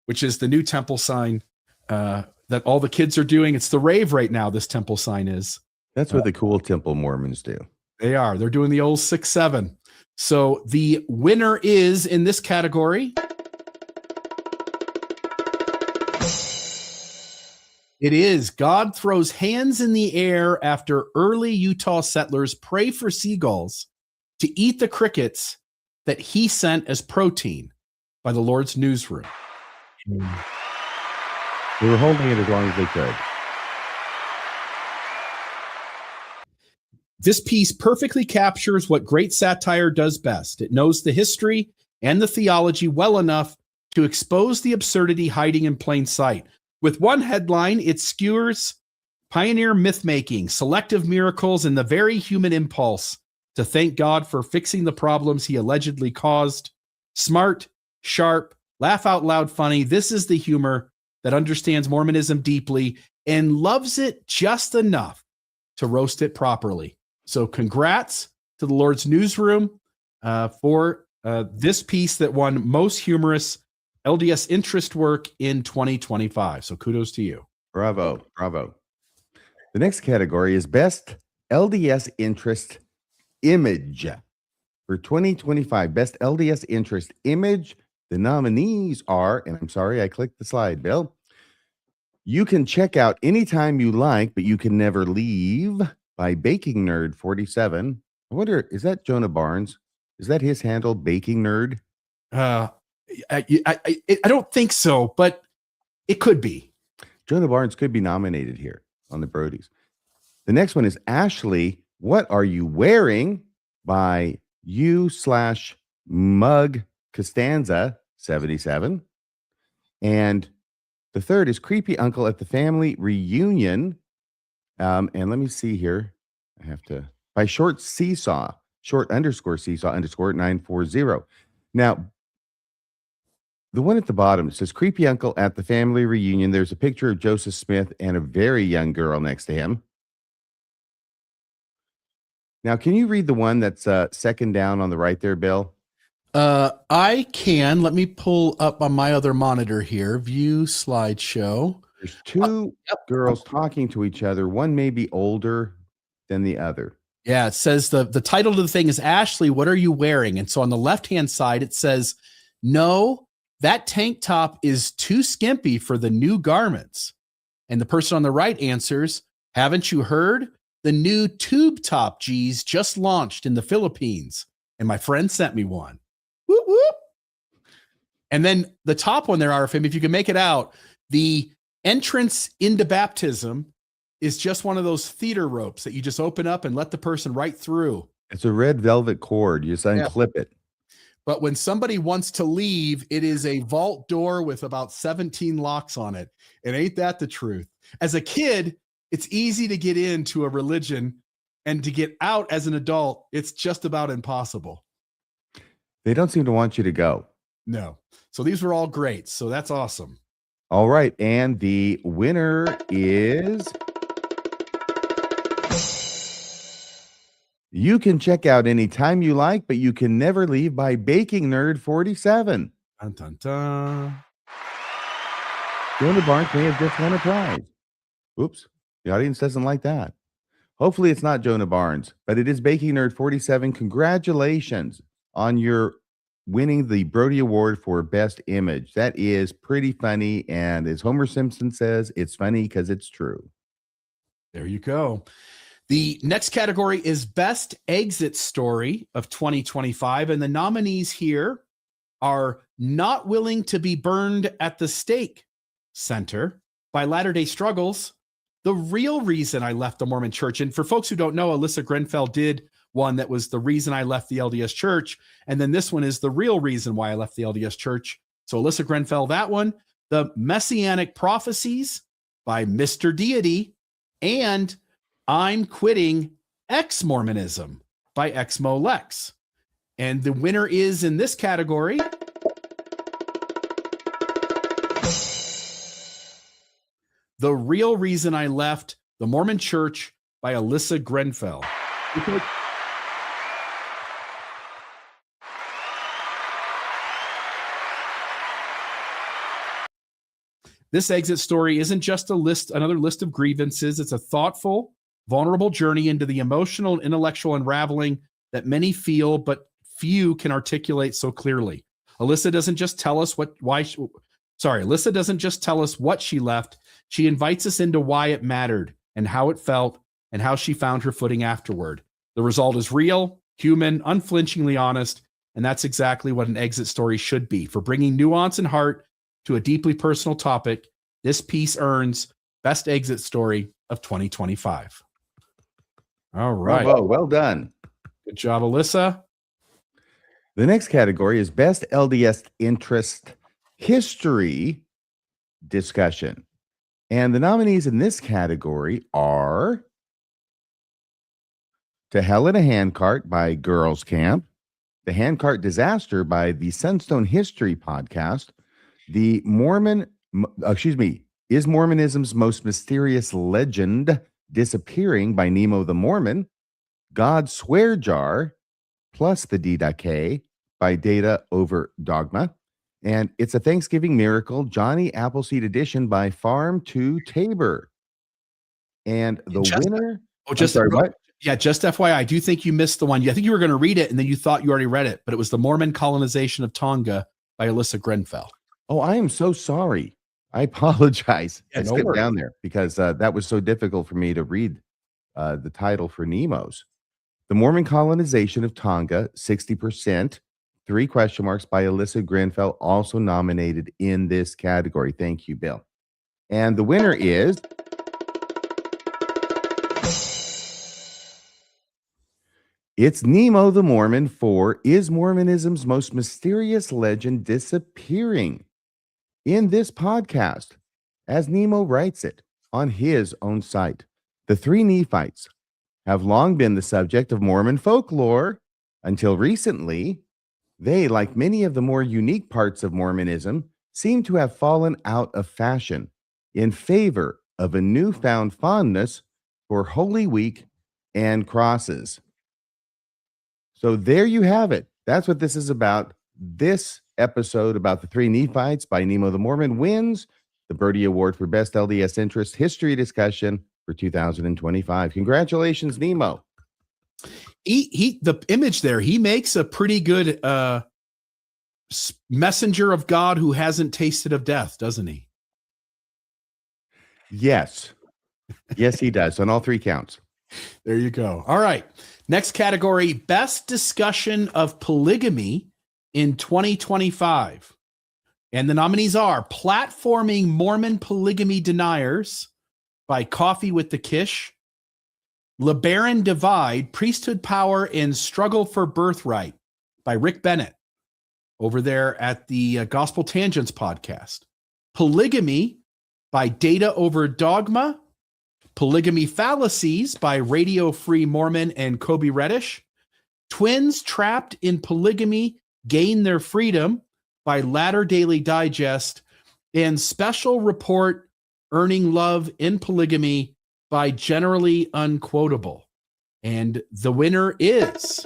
which is the new temple sign that all the kids are doing. It's the rave right now, this temple sign is. That's what the cool temple Mormons do. They are. They're doing the old 6-7. So the winner is in this category. It is God Throws Hands in the Air after early Utah settlers pray for seagulls to eat the crickets that he sent as protein by the Lord's Newsroom. They were holding it as long as they could. This piece perfectly captures what great satire does best. It knows the history and the theology well enough to expose the absurdity hiding in plain sight. With one headline, it skewers pioneer myth-making, selective miracles, and the very human impulse to thank God for fixing the problems he allegedly caused. Smart, sharp, laugh out loud funny. This is the humor that understands Mormonism deeply and loves it just enough to roast it properly. So congrats to the Lord's Newsroom for this piece that won most humorous LDS interest work in 2025. So kudos to you. Bravo. Bravo. The next category is Best LDS Interest Image for 2025. Best LDS Interest Image. The nominees are, and I'm sorry, I clicked the slide, Bill. You Can Check Out Anytime You Like, But You Can Never Leave by Baking Nerd 47. I wonder, is that Jonah Barnes? Is that his handle, Baking Nerd? I don't think so, but it could be. Jonah Barnes could be nominated here on the Brodies. The next one is Ashley, What Are You Wearing by U/Mug Costanza 77. And the third is Creepy Uncle at the Family Reunion. And let me see here. I have to, by Short Seesaw, _Seesaw_940. Now, the one at the bottom, it says Creepy Uncle at the Family Reunion. There's a picture of Joseph Smith and a very young girl next to him. Now, can you read the one that's second down on the right there, Bill? I can. Let me pull up on my other monitor here. View slideshow. There's two girls talking to each other. One may be older than the other. Yeah, it says the title of the thing is Ashley, what are you wearing? And so on the left-hand side, it says, no, that tank top is too skimpy for the new garments. And the person on the right answers, haven't you heard? The new tube top G's just launched in the Philippines. And my friend sent me one. Whoop, whoop. And then the top one there, RFM, if you can make it out, the entrance into baptism is just one of those theater ropes that you just open up and let the person right through. It's a red velvet cord. You just unclip it. But when somebody wants to leave, it is a vault door with about 17 locks on it. And ain't that the truth? As a kid, it's easy to get into a religion, and to get out as an adult, it's just about impossible. They don't seem to want you to go. No. So these were all great. So that's awesome. All right. And the winner is... You can check out anytime you like, but you can never leave by Baking Nerd 47. Dun, dun, dun. Jonah Barnes may have just won a prize. Oops. The audience doesn't like that. Hopefully it's not Jonah Barnes, but it is Baking Nerd 47. Congratulations on your winning the Brodie Award for Best Image. That is pretty funny. And as Homer Simpson says, it's funny because it's true. There you go. The next category is Best Exit Story of 2025. And the nominees here are Not Willing to Be Burned at the Stake Center by Latter-day Struggles, The Real Reason I Left the Mormon Church. And for folks who don't know, Alyssa Grenfell did one that was The Reason I Left the LDS Church. And then this one is The Real Reason Why I Left the LDS Church. So Alyssa Grenfell, that one. The Messianic Prophecies by Mr. Deity, and I'm Quitting Ex-Mormonism by Exmo Lex. And the winner is in this category The Real Reason I Left the Mormon Church by Alyssa Grenfell. This exit story isn't just another list of grievances. It's a thoughtful, vulnerable journey into the emotional and intellectual unraveling that many feel, but few can articulate so clearly. Alyssa doesn't just tell us Alyssa doesn't just tell us what she left. She invites us into why it mattered and how it felt and how she found her footing afterward. The result is real, human, unflinchingly honest, and that's exactly what an exit story should be. For bringing nuance and heart to a deeply personal topic, this piece earns Best Exit Story of 2025. All right. Bravo, well done. Good job, Alyssa. The next category is Best LDS Interest History Discussion. And the nominees in this category are To Hell in a Handcart by Girls Camp, The Handcart Disaster by the Sunstone History Podcast, Is Mormonism's Most Mysterious Legend Disappearing by Nemo the Mormon, God's Swear Jar, plus the D.K. by Data Over Dogma, and It's a Thanksgiving Miracle, Johnny Appleseed Edition by Farm to Tabor. And the winner... Just FYI, I do think you missed the one. I think you were going to read it, and then you thought you already read it, but it was The Mormon Colonization of Tonga by Alyssa Grenfell. Oh, I am so sorry. I apologize. Yeah, I skipped down there because that was so difficult for me to read the title for Nemo's. The Mormon Colonization of Tonga, 60%, 3 question marks by Alyssa Grenfell, also nominated in this category. Thank you, Bill. And the winner is... It's Nemo the Mormon for Is Mormonism's Most Mysterious Legend Disappearing? In this podcast, as Nemo writes it on his own site. The 3 Nephites have long been the subject of Mormon folklore until recently. They, like many of the more unique parts of Mormonism, seem to have fallen out of fashion in favor of a newfound fondness for Holy Week and crosses. So there you have it. That's what this is about. this episode about the three Nephites by Nemo the Mormon wins the Brodie Award for Best LDS Interest History Discussion for 2025. Congratulations, Nemo. The image there, he makes a pretty good messenger of God who hasn't tasted of death, doesn't he? Yes. Yes, he does on all three counts. There you go. All right. Next category, best discussion of polygamy in 2025. And the nominees are Platforming Mormon Polygamy Deniers by Coffee with the Kish, LeBaron Divide, Priesthood Power and Struggle for Birthright by Rick Bennett over there at the Gospel Tangents podcast, Polygamy by Data Over Dogma, Polygamy Fallacies by Radio Free Mormon and Kobe Reddish, Twins Trapped in Polygamy Gain Their Freedom by Latter Daily Digest, and Special Report Earning Love in Polygamy by Generally Unquotable. And the winner is...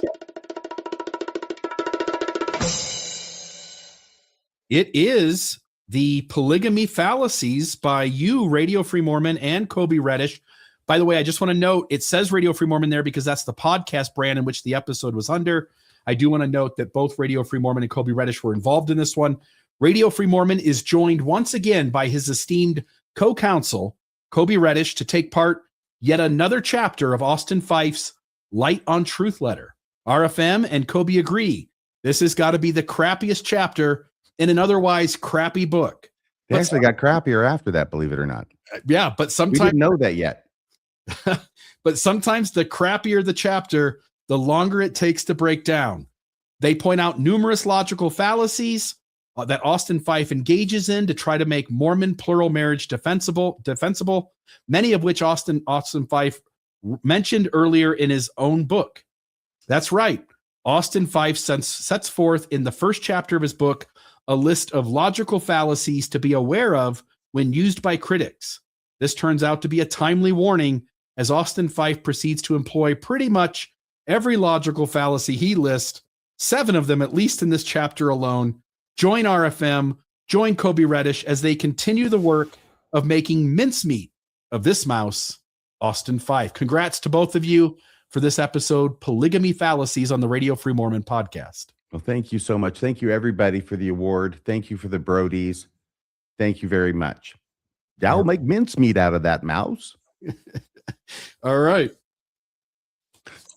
It is the Polygamy Fallacies by you, Radio Free Mormon, and Kobe Reddish. By the way, I just want to note, it says Radio Free Mormon there because that's the podcast brand in which the episode was under. I do want to note that both Radio Free Mormon and Kobe Reddish were involved in this one. Radio Free Mormon is joined once again by his esteemed co-counsel, Kobe Reddish, to take part yet another chapter of Austin Fife's Light on Truth letter. RFM and Kobe agree. This has got to be the crappiest chapter in an otherwise crappy book. They actually got crappier after that, believe it or not. Yeah, but We sometimes didn't know that yet. but sometimes the crappier the chapter, the longer it takes to break down. They point out numerous logical fallacies that Austin Fife engages in to try to make Mormon plural marriage defensible, many of which Austin Fife mentioned earlier in his own book. That's right. Austin Fife sets forth in the first chapter of his book a list of logical fallacies to be aware of when used by critics. This turns out to be a timely warning as Austin Fife proceeds to employ pretty much every logical fallacy he lists, 7 of them at least in this chapter alone. Join RFM, join Kobe Reddish as they continue the work of making mincemeat of this mouse, Austin Fife. Congrats to both of you for this episode, Polygamy Fallacies on the Radio Free Mormon podcast. Well, thank you so much. Thank you, everybody, for the award. Thank you for the Brodies. Thank you very much. I'll make mincemeat out of that mouse. All right.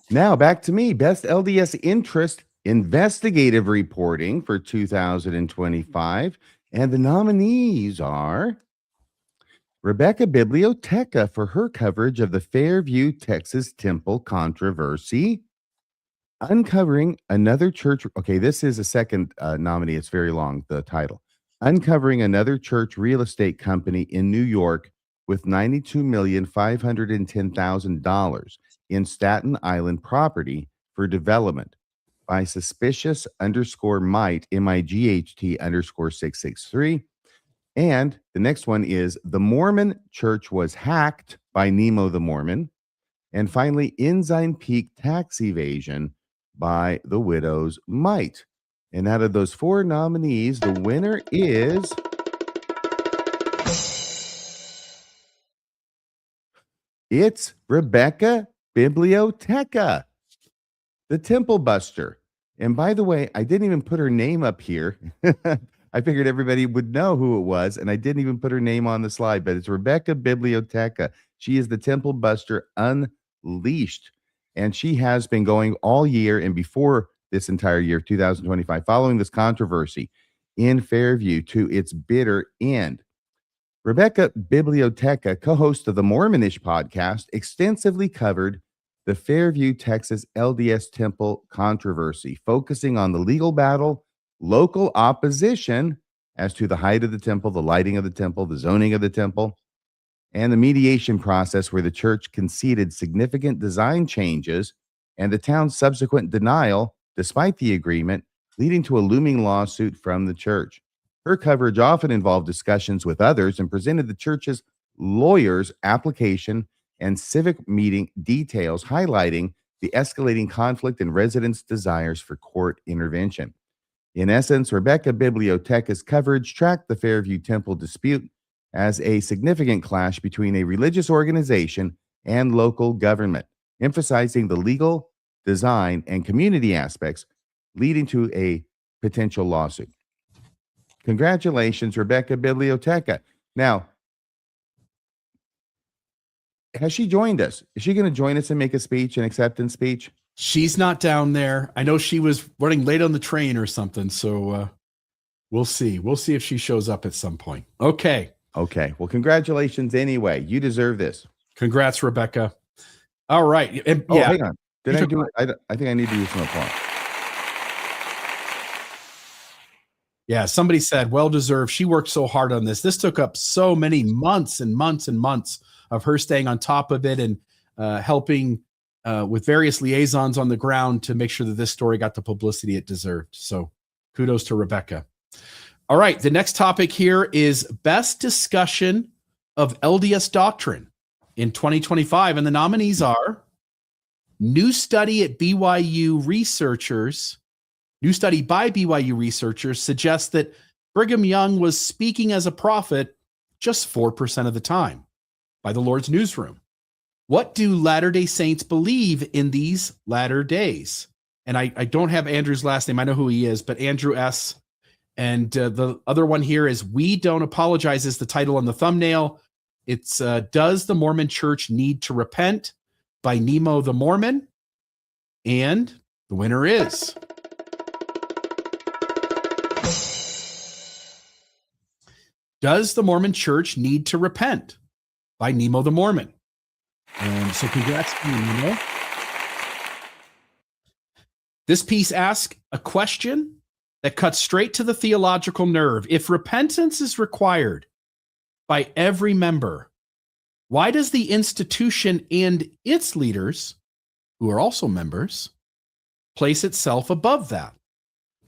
Now back to me. Best LDS Interest Investigative Reporting for 2025. And the nominees are Rebecca Biblioteca for her coverage of the Fairview, Texas Temple controversy. Uncovering Another Church. Okay, this is a second nominee. It's very long, the title. Uncovering Another Church Real Estate Company in New York with $92,510,000 in Staten Island property for development by Suspicious _Might, MIGHT _663. And the next one is The Mormon Church Was Hacked by Nemo the Mormon. And finally, Ensign Peak Tax Evasion by The Widow's Might. And out of those 4 nominees, the winner is it's Rebecca Biblioteca, the Temple Buster. And by the way, I didn't even put her name up here. I figured everybody would know who it was, and I didn't even put her name on the slide, but it's Rebecca Biblioteca. She is the Temple Buster Unleashed. And she has been going all year and before this entire year, 2025, following this controversy in Fairview to its bitter end. Rebecca Biblioteca, co-host of the Mormonish podcast, extensively covered the Fairview, Texas LDS Temple controversy, focusing on the legal battle, local opposition as to the height of the temple, the lighting of the temple, the zoning of the temple, and the mediation process where the church conceded significant design changes and the town's subsequent denial, despite the agreement, leading to a looming lawsuit from the church. Her coverage often involved discussions with others and presented the church's lawyers' application and civic meeting details, highlighting the escalating conflict and residents' desires for court intervention. In essence, Rebecca Biblioteca's coverage tracked the Fairview Temple dispute as a significant clash between a religious organization and local government, emphasizing the legal, design, and community aspects, leading to a potential lawsuit. Congratulations, Rebecca Biblioteca. Now, has she joined us? Is she going to join us and make a speech, an acceptance speech? She's not down there. I know she was running late on the train or something. So we'll see. We'll see if she shows up at some point. Okay. Okay. Well, congratulations anyway. You deserve this. Congrats, Rebecca. All right. And, Oh, yeah. hang on. Did I do it? I think I need to use some applause. Yeah. Somebody said, well deserved. She worked so hard on this. This took up so many months and months and months of her staying on top of it and helping with various liaisons on the ground to make sure that this story got the publicity it deserved. So kudos to Rebecca. All right. The next topic here is best discussion of LDS doctrine in 2025. And the nominees are new study by BYU researchers suggests that Brigham Young was speaking as a prophet just 4% of the time by the Lord's Newsroom. What do Latter-day Saints believe in these latter days? And I don't have Andrew's last name. I know who he is, but Andrew S. And the other one here is We Don't Apologize is the title on the thumbnail. It's Does the Mormon Church Need to Repent by Nemo the Mormon? And the winner is Does the Mormon Church Need to Repent by Nemo the Mormon? And so congrats to you, Nemo. This piece asks a question that cuts straight to the theological nerve. If repentance is required by every member, why does the institution and its leaders, who are also members, place itself above that?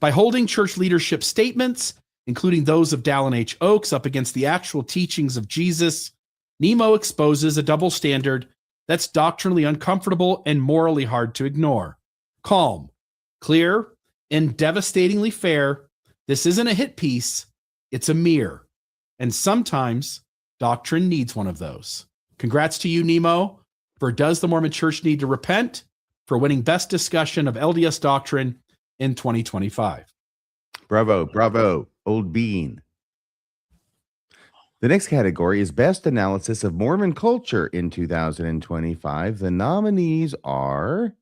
By holding church leadership statements, including those of Dallin H. Oaks, up against the actual teachings of Jesus, Nemo exposes a double standard that's doctrinally uncomfortable and morally hard to ignore. Calm, clear, and devastatingly fair, this isn't a hit piece, it's a mirror. And sometimes doctrine needs one of those. Congrats to you, Nemo, for Does the Mormon Church Need to Repent? For winning Best Discussion of LDS Doctrine in 2025. Bravo, bravo, old bean. The next category is Best Analysis of Mormon Culture in 2025. The nominees are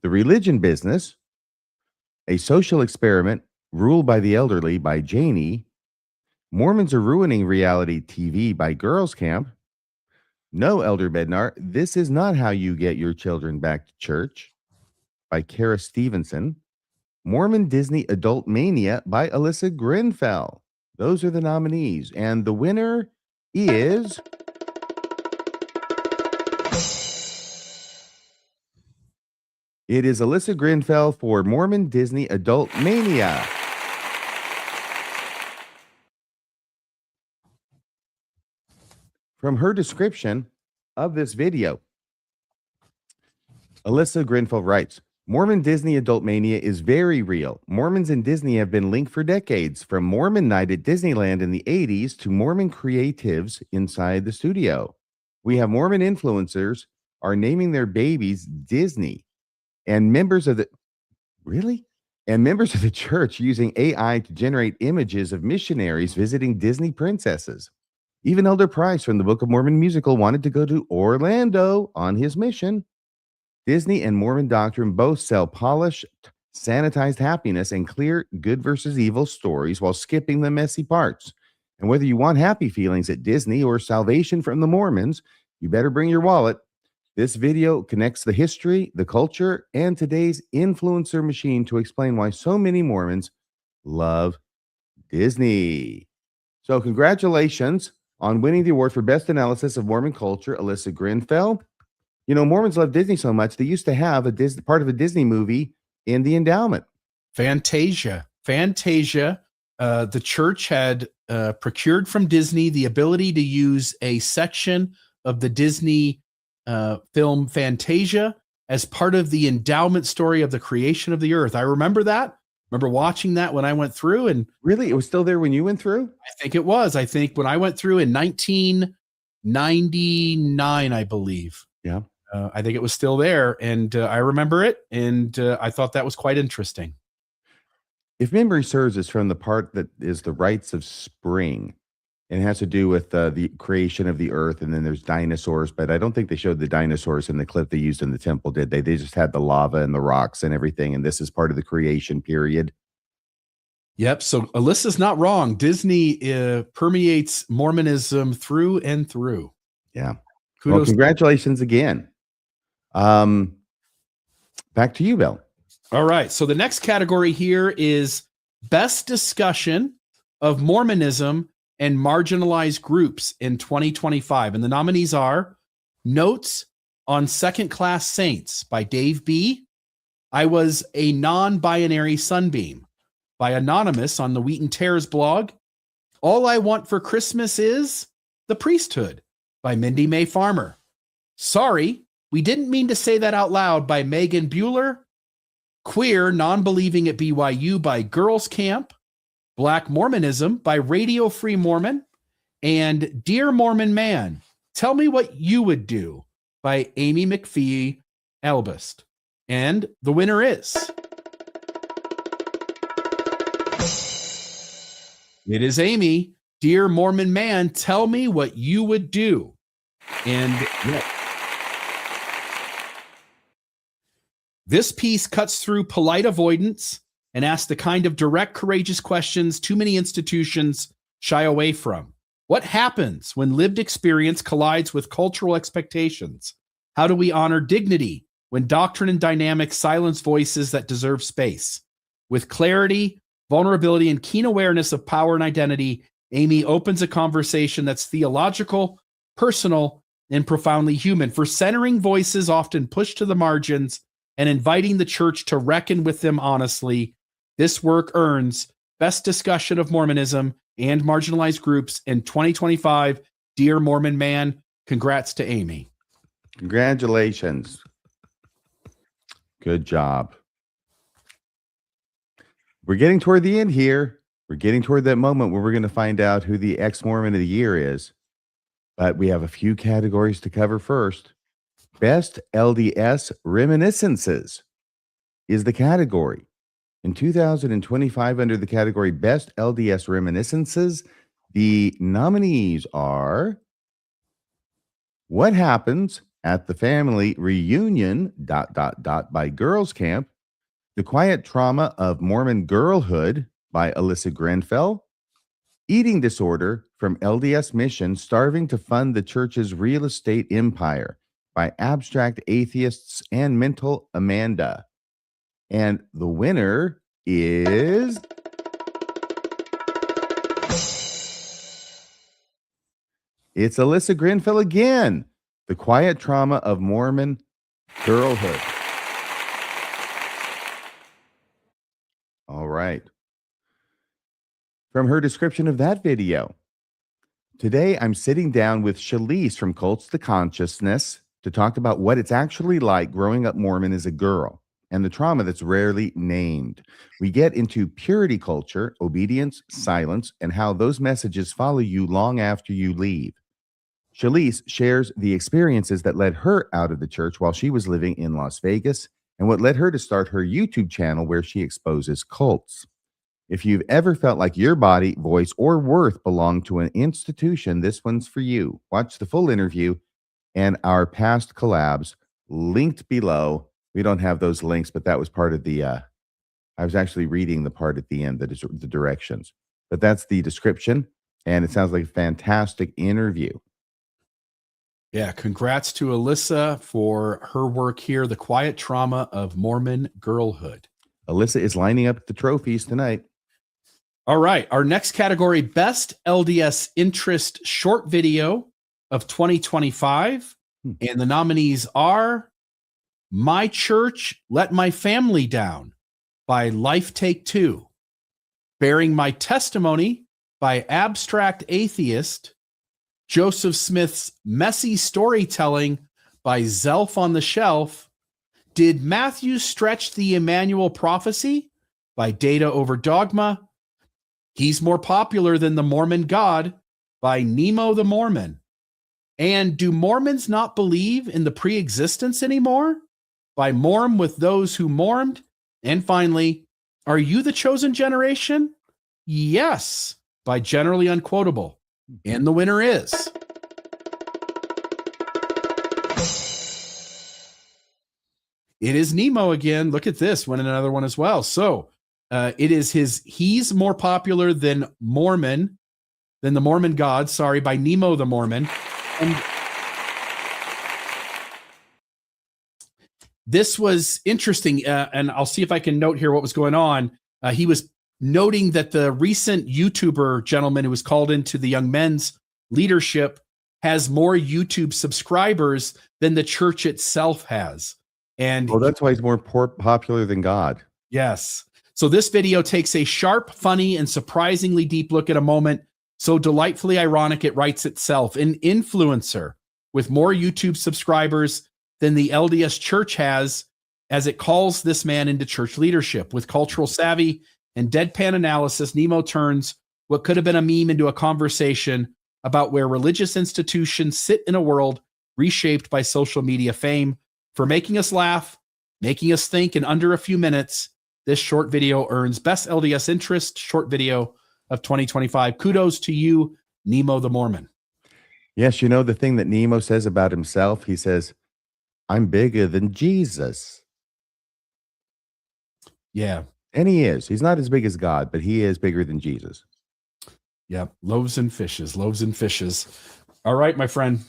The Religion Business, A Social Experiment, Ruled by the Elderly by Janie, Mormons Are Ruining Reality TV by Girls Camp, No, Elder Bednar, This Is Not How You Get Your Children Back to Church by Kara Stevenson, Mormon Disney Adult Mania by Alyssa Grenfell. Those are the nominees. And the winner is it is Alyssa Grenfell for Mormon Disney Adult Mania. From her description of this video, Alyssa Grenfell writes, Mormon Disney Adult Mania is very real. Mormons and Disney have been linked for decades, from Mormon Night at Disneyland in the 80s to Mormon creatives inside the studio. We have Mormon influencers are naming their babies Disney, and members of the church using AI to generate images of missionaries visiting Disney princesses. Even Elder Price from the Book of Mormon musical wanted to go to Orlando on his mission. Disney and Mormon doctrine both sell polished, sanitized happiness and clear good versus evil stories while skipping the messy parts. And whether you want happy feelings at Disney or salvation from the Mormons, you better bring your wallet. This video connects the history, the culture, and today's influencer machine to explain why so many Mormons love Disney. So congratulations on winning the award for Best Analysis of Mormon Culture, Alyssa Grenfell. You know, Mormons love Disney so much, they used to have part of a Disney movie in the endowment. Fantasia. The church had procured from Disney the ability to use a section of the Disney film Fantasia as part of the endowment story of the creation of the earth. I remember that Remember watching that when I went through, and Really? It was still there when you went through? I think it was. I think when I went through in 1999, I believe. Yeah. I think it was still there, and I remember it, and I thought that was quite interesting. If memory serves, it's from the part that is the rites of spring. And it has to do with the creation of the earth, and then there's dinosaurs, but I don't think they showed the dinosaurs in the clip they used in the temple, did they? They just had the lava and the rocks and everything, and this is part of the creation period. Yep. So Alyssa's not wrong. Disney permeates Mormonism through and through. Yeah. Kudos. Well, congratulations again. Back to you, Bill. All right. So the next category here is best discussion of Mormonism and marginalized groups in 2025. And the nominees are Notes on Second Class Saints by Dave B. I Was a Non-Binary Sunbeam by Anonymous on the Wheat and Tares blog. All I Want for Christmas Is the Priesthood by Mindy May Farmer. Sorry, we didn't mean to say that out loud by Megan Bueller. Queer Non-Believing at BYU by Girls Camp. Black Mormonism by Radio Free Mormon, and Dear Mormon Man, Tell Me What You Would Do by Amy McPhee Albust. And the winner is... It is Amy. Dear Mormon Man, Tell Me What You Would Do. And yeah, this piece cuts through polite avoidance and ask the kind of direct, courageous questions too many institutions shy away from. What happens when lived experience collides with cultural expectations? How do we honor dignity when doctrine and dynamics silence voices that deserve space? With clarity, vulnerability, and keen awareness of power and identity, Amy opens a conversation that's theological, personal, and profoundly human. For centering voices often pushed to the margins and inviting the church to reckon with them honestly, this work earns Best Discussion of Mormonism and Marginalized Groups in 2025. Dear Mormon Man, congrats to Amy. Congratulations. Good job. We're getting toward the end here. We're getting toward that moment where we're going to find out who the ex-Mormon of the year is. But we have a few categories to cover first. Best LDS Reminiscences is the category. In 2025, under the category Best LDS Reminiscences, the nominees are What Happens at the Family Reunion, ... by Girls Camp, The Quiet Trauma of Mormon Girlhood by Alyssa Grenfell, Eating Disorder from LDS Mission Starving to Fund the Church's Real Estate Empire by Abstract Atheists and Mental Amanda. And the winner is it's Alyssa Grenfell again. The Quiet Trauma of Mormon Girlhood. All right. From her description of that video, today I'm sitting down with Shalise from Cults to Consciousness to talk about what it's actually like growing up Mormon as a girl and the trauma that's rarely named. We get into purity culture, obedience, silence, and how those messages follow you long after you leave. Shalise shares the experiences that led her out of the church while she was living in Las Vegas and what led her to start her YouTube channel where she exposes cults. If you've ever felt like your body, voice, or worth belong to an institution, this one's for you. Watch the full interview and our past collabs linked below. We don't have those links, but that was part of the, I was actually reading the part at the end, the directions. But that's the description, and it sounds like a fantastic interview. Yeah, congrats to Alyssa for her work here, The Quiet Trauma of Mormon Girlhood. Alyssa is lining up the trophies tonight. All right, our next category, Best LDS Interest Short Video of 2025. And the nominees are My Church Let My Family Down by Life Take Two, Bearing My Testimony by Abstract Atheist, Joseph Smith's Messy Storytelling by Zelf on the Shelf, Did Matthew Stretch the Emmanuel Prophecy by Data Over Dogma. He's More Popular Than the Mormon God by Nemo the Mormon. And Do Mormons Not Believe in the Pre-Existence Anymore? By Morm with Those Who Mormed. And finally, Are You the Chosen Generation? Yes, by Generally Unquotable. And the winner is... It is Nemo again. Look at this, winning another one as well. So it is He's More Popular Than the Mormon God, by Nemo the Mormon. And this was interesting, and I'll see if I can note here what was going on. He was noting that the recent YouTuber gentleman who was called into the Young Men's leadership has more YouTube subscribers than the church itself has. And that's why he's more popular than God. Yes. So this video takes a sharp, funny, and surprisingly deep look at a moment so delightfully ironic it writes itself. An influencer with more YouTube subscribers than the LDS Church has, as it calls this man into church leadership. With cultural savvy and deadpan analysis, Nemo turns what could have been a meme into a conversation about where religious institutions sit in a world reshaped by social media fame. For making us laugh, making us think in under a few minutes, this short video earns Best LDS Interest Short Video of 2025. Kudos to you, Nemo the Mormon. Yes, you know the thing that Nemo says about himself? He says, I'm bigger than Jesus. Yeah. And he is. He's not as big as God, but he is bigger than Jesus. Yeah. Loaves and fishes. All right, my friend.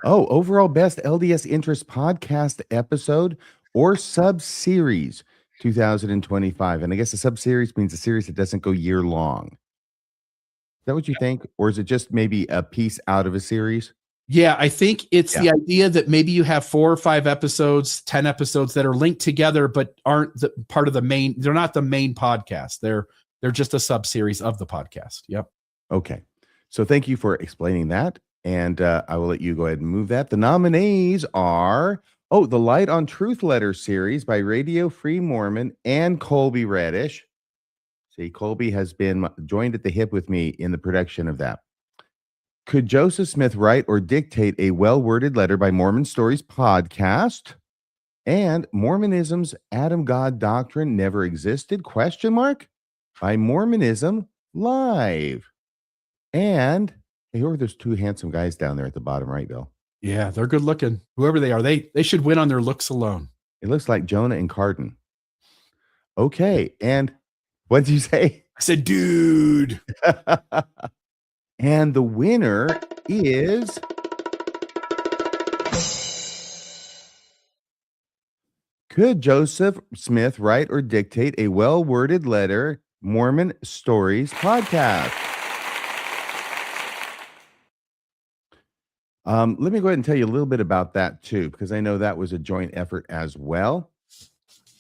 Oh, overall best LDS Interest podcast episode or sub-series 2025. And I guess a sub-series means a series that doesn't go year long. Is that what you think? Or is it just maybe a piece out of a series? Yeah, I think it's the idea that maybe you have 4 or 5 episodes, 10 episodes that are linked together, but aren't part of the main. They're not the main podcast. They're just a sub-series of the podcast. Yep. Okay. So thank you for explaining that. And I will let you go ahead and move that. The nominees are, the Light on Truth Letter series by Radio Free Mormon and Colby Reddish. See, Colby has been joined at the hip with me in the production of that. Could Joseph Smith write or dictate a well-worded letter by Mormon Stories podcast? And Mormonism's Adam God Doctrine Never Existed? ? By Mormonism Live. And who are those 2 handsome guys down there at the bottom right, Bill? Yeah, they're good looking. Whoever they are, they should win on their looks alone. It looks like Jonah and Carden. Okay, and what did you say? I said, dude. And the winner is Could Joseph Smith write or dictate a well-worded letter? Mormon Stories podcast. Let me go ahead and tell you a little bit about that too, because I know that was a joint effort as well.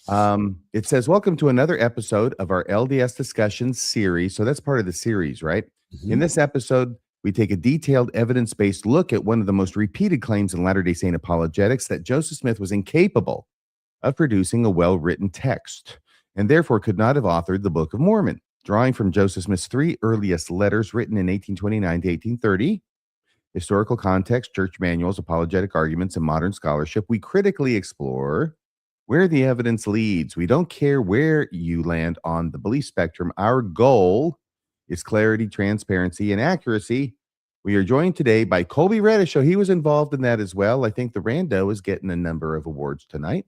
It says, welcome to another episode of our LDS discussion series. So that's part of the series, right? Mm-hmm. In this episode, we take a detailed evidence-based look at one of the most repeated claims in Latter-day Saint apologetics, that Joseph Smith was incapable of producing a well-written text and therefore could not have authored the Book of Mormon. Drawing from Joseph Smith's 3 earliest letters written in 1829 to 1830, historical context, church manuals, apologetic arguments, and modern scholarship, we critically explore where the evidence leads. We don't care where you land on the belief spectrum. Our goal is clarity, transparency, and accuracy. We are joined today by Colby Reddish. So he was involved in that as well. I think the Rando is getting a number of awards tonight.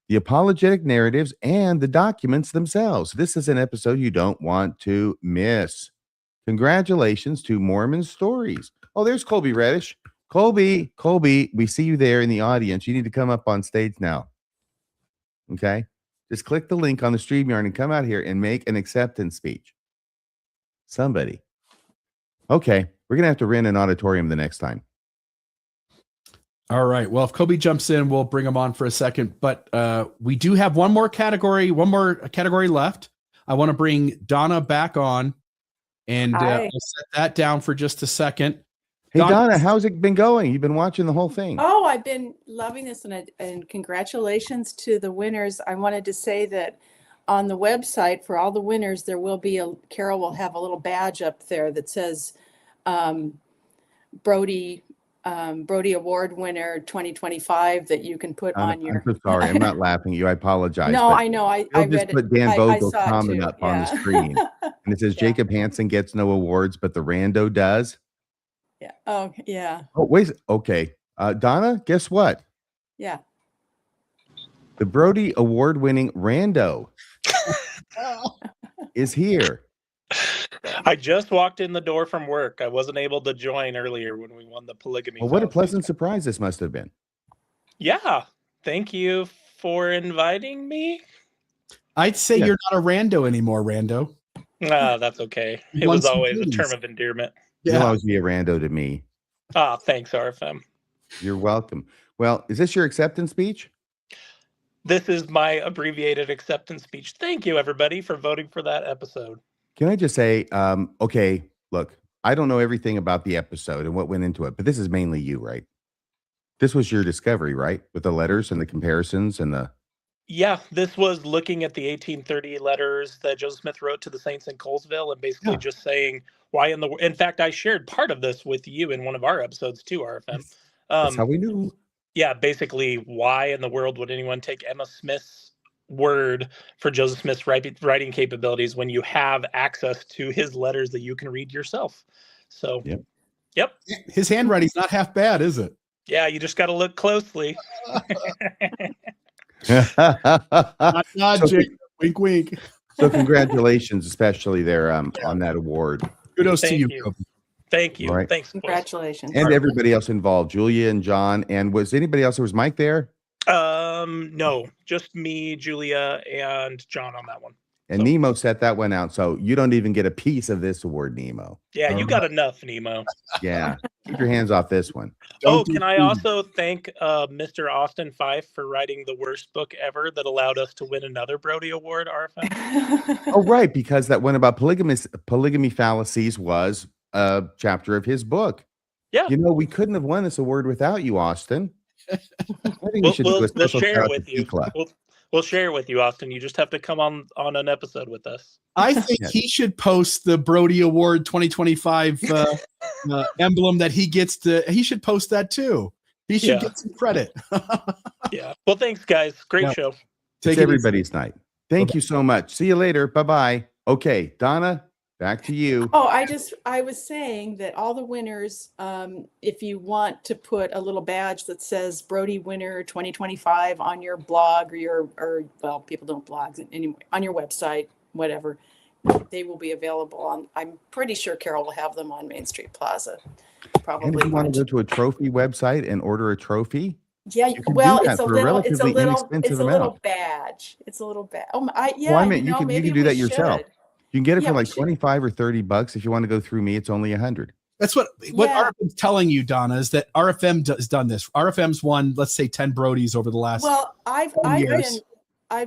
The apologetic narratives and the documents themselves. This is an episode you don't want to miss. Congratulations to Mormon Stories. Oh, there's Colby Reddish. Colby, we see you there in the audience. You need to come up on stage now. Okay? Just click the link on the StreamYard and come out here and make an acceptance speech. Somebody. Okay, we're going to have to rent an auditorium the next time. All right. Well, if Colby jumps in, we'll bring him on for a second. But we do have one more category left. I want to bring Donna back on, and we'll set that down for just a second. Hey, Donna, how's it been going? You've been watching the whole thing. Oh, I've been loving this, and congratulations to the winners. I wanted to say that on the website for all the winners, there will be Carol will have a little badge up there that says Brodie Award winner 2025 that you can put on your. I'm so sorry. I'm not laughing at you. I apologize. No, but I know. I You'll read just it. put Dan I Vogel's saw it comment too. up on the screen. And it says Yeah. Jacob Hansen gets no awards, but the rando does. Yeah. Oh, yeah. Oh, wait. Okay. Donna, guess what? Yeah. The Brodie Award-winning rando is here. I just walked in the door from work. I wasn't able to join earlier when we won the polygamy. Well, what a fallacy. pleasant surprise this must have been. Yeah. Thank you for inviting me. I'd say Yeah. you're not a rando anymore, Rando. That's okay. It Won was some always a goodies. term of endearment. You'll always be a rando to me. Thanks, RFM. You're welcome. Well, is this your acceptance speech? This is my abbreviated acceptance speech. Thank you, everybody, for voting for that episode. Can I just say, okay, look, I don't know everything about the episode and what went into it, but this is mainly you, right? This was your discovery, right? With the letters and the comparisons and the... Yeah, this was looking at the 1830 letters that Joseph Smith wrote to the saints in Colesville and basically just saying why in fact, I shared part of this with you in one of our episodes too, RFM. That's how we knew. Yeah, basically, why in the world would anyone take Emma Smith's word for Joseph Smith's writing capabilities when you have access to his letters that you can read yourself? So, yep. His handwriting's not half bad, is it? Yeah, you just got to look closely. Not Jacob. Wink, wink. So congratulations, especially there on that award. Kudos to you. Thank you. All right. Thanks. Congratulations. And everybody else involved, Julia and John. And was anybody else? Was Mike there? No, just me, Julia, and John on that one. And Nemo set that one out. So you don't even get a piece of this award, Nemo. Yeah, you got enough, Nemo. Yeah. Keep your hands off this one. Can I also thank Mr. Austin Fife for writing the worst book ever that allowed us to win another Brodie Award, RFM? Oh, right. Because that one about polygamy fallacies was a chapter of his book. Yeah. You know, we couldn't have won this award without you, Austin. I think we should do a We'll special share shout it out with to you. T-Club. We'll share it with you, Austin. You just have to come on an episode with us. I think he should post the Brodie Award 2025 emblem that he gets to. He should post that too. He should get some credit. Yeah. Well, thanks, guys. Great show. It's everybody's night. Thank you so much. See you later. Bye-bye. Okay, Donna, back to you. Oh, I was saying that all the winners, if you want to put a little badge that says Brodie winner 2025 on your blog or well, people don't blog anymore, on your website, whatever, they will be available on, I'm pretty sure Carol will have them on Main Street Plaza. Probably. And if you want to go to a trophy website and order a trophy, yeah, well, it's a little badge. It's a little badge. Oh, yeah. Well, I mean, you can do that yourself. Should. You can get it for Yeah, like we should. 25 or 30 bucks. If you want to go through me, it's only 100. That's what RFM's telling you, Donna, is that RFM has done this. RFM's won, let's say, 10 Brodies over the last. Well, I've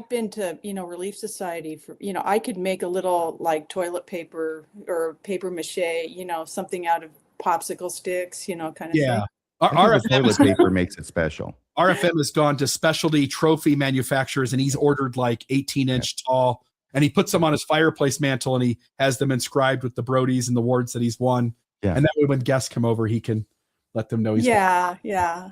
been to, Relief Society for, I could make a little like toilet paper or paper mache, something out of popsicle sticks, kind of thing. Toilet paper makes it special. RFM has gone to specialty trophy manufacturers and he's ordered like 18-inch tall, and he puts them on his fireplace mantle and he has them inscribed with the Brodies and the awards that he's won. Yeah. And that way when guests come over, he can let them know he's won. Yeah.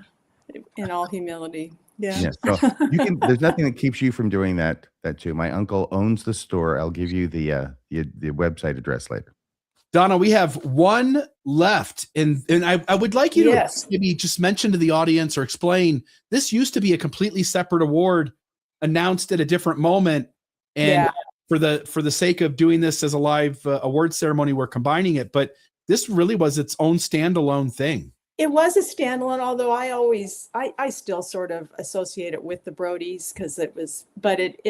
In all humility. Yeah. So there's nothing that keeps you from doing that too. My uncle owns the store. I'll give you the website address later. Donna, we have one left, and I would like you to maybe just mention to the audience or explain, this used to be a completely separate award announced at a different moment. And for the sake of doing this as a live award ceremony, we're combining it. But this really was its own standalone thing. It was a standalone, although I still sort of associate it with the Brodies because it was, but it